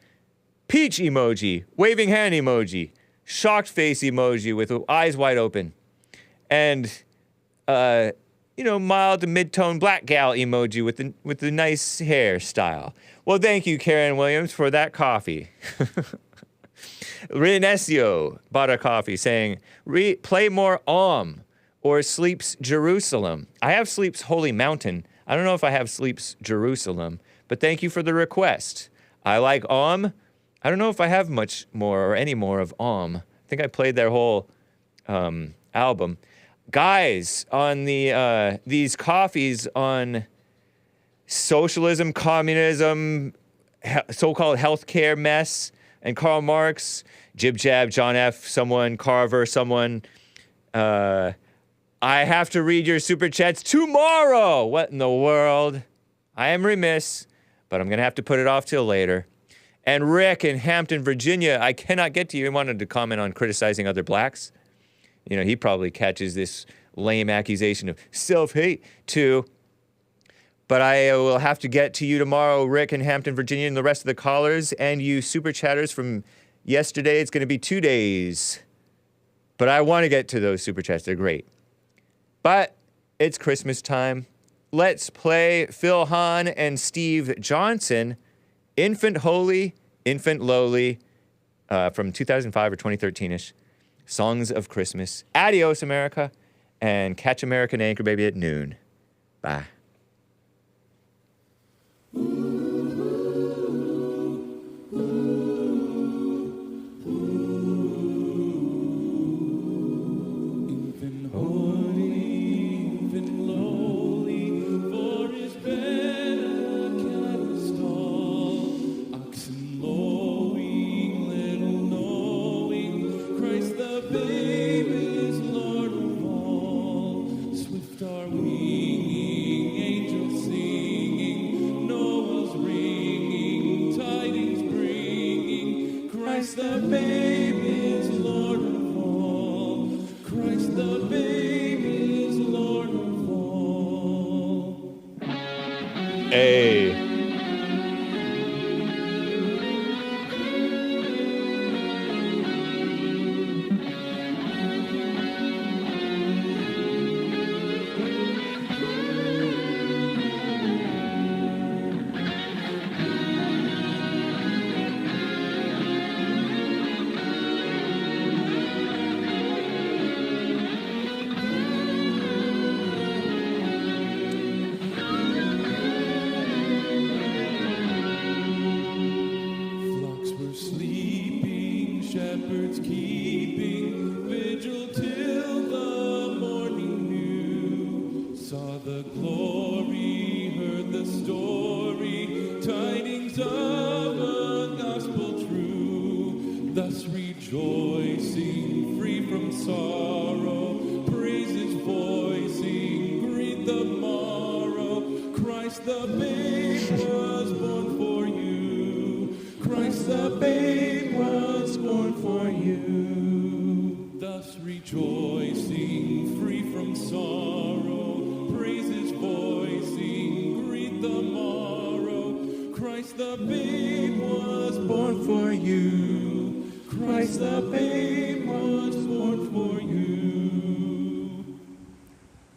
Peach emoji, waving hand emoji, shocked face emoji with eyes wide open. And, mild to mid-tone black gal emoji with the nice hairstyle. Well, thank you, Karen Williams, for that coffee. Renesio bought a coffee saying, play more or Sleep's Jerusalem. I have Sleep's Holy Mountain. I don't know if I have Sleep's Jerusalem, but thank you for the request. I like I don't know if I have much more or any more of I think I played their whole album. Guys, on the these coffees on socialism, communism, so-called healthcare mess, and Karl Marx, Jib Jab, John F., someone, Carver, someone. I have to read your super chats tomorrow. What in the world? I am remiss, but I'm going to have to put it off till later. And Rick in Hampton, Virginia, I cannot get to you. He wanted to comment on criticizing other blacks. You know, he probably catches this lame accusation of self-hate too. But I will have to get to you tomorrow, Rick in Hampton, Virginia, and the rest of the callers, and you super chatters from yesterday. It's going to be 2 days. But I want to get to those super chats. They're great. But it's Christmas time. Let's play Phil Hahn and Steve Johnson, Infant Holy, Infant Lowly, from 2005 or 2013-ish. Songs of Christmas. Adios, America. And catch American Anchor Baby at noon. Bye.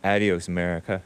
Adios, America.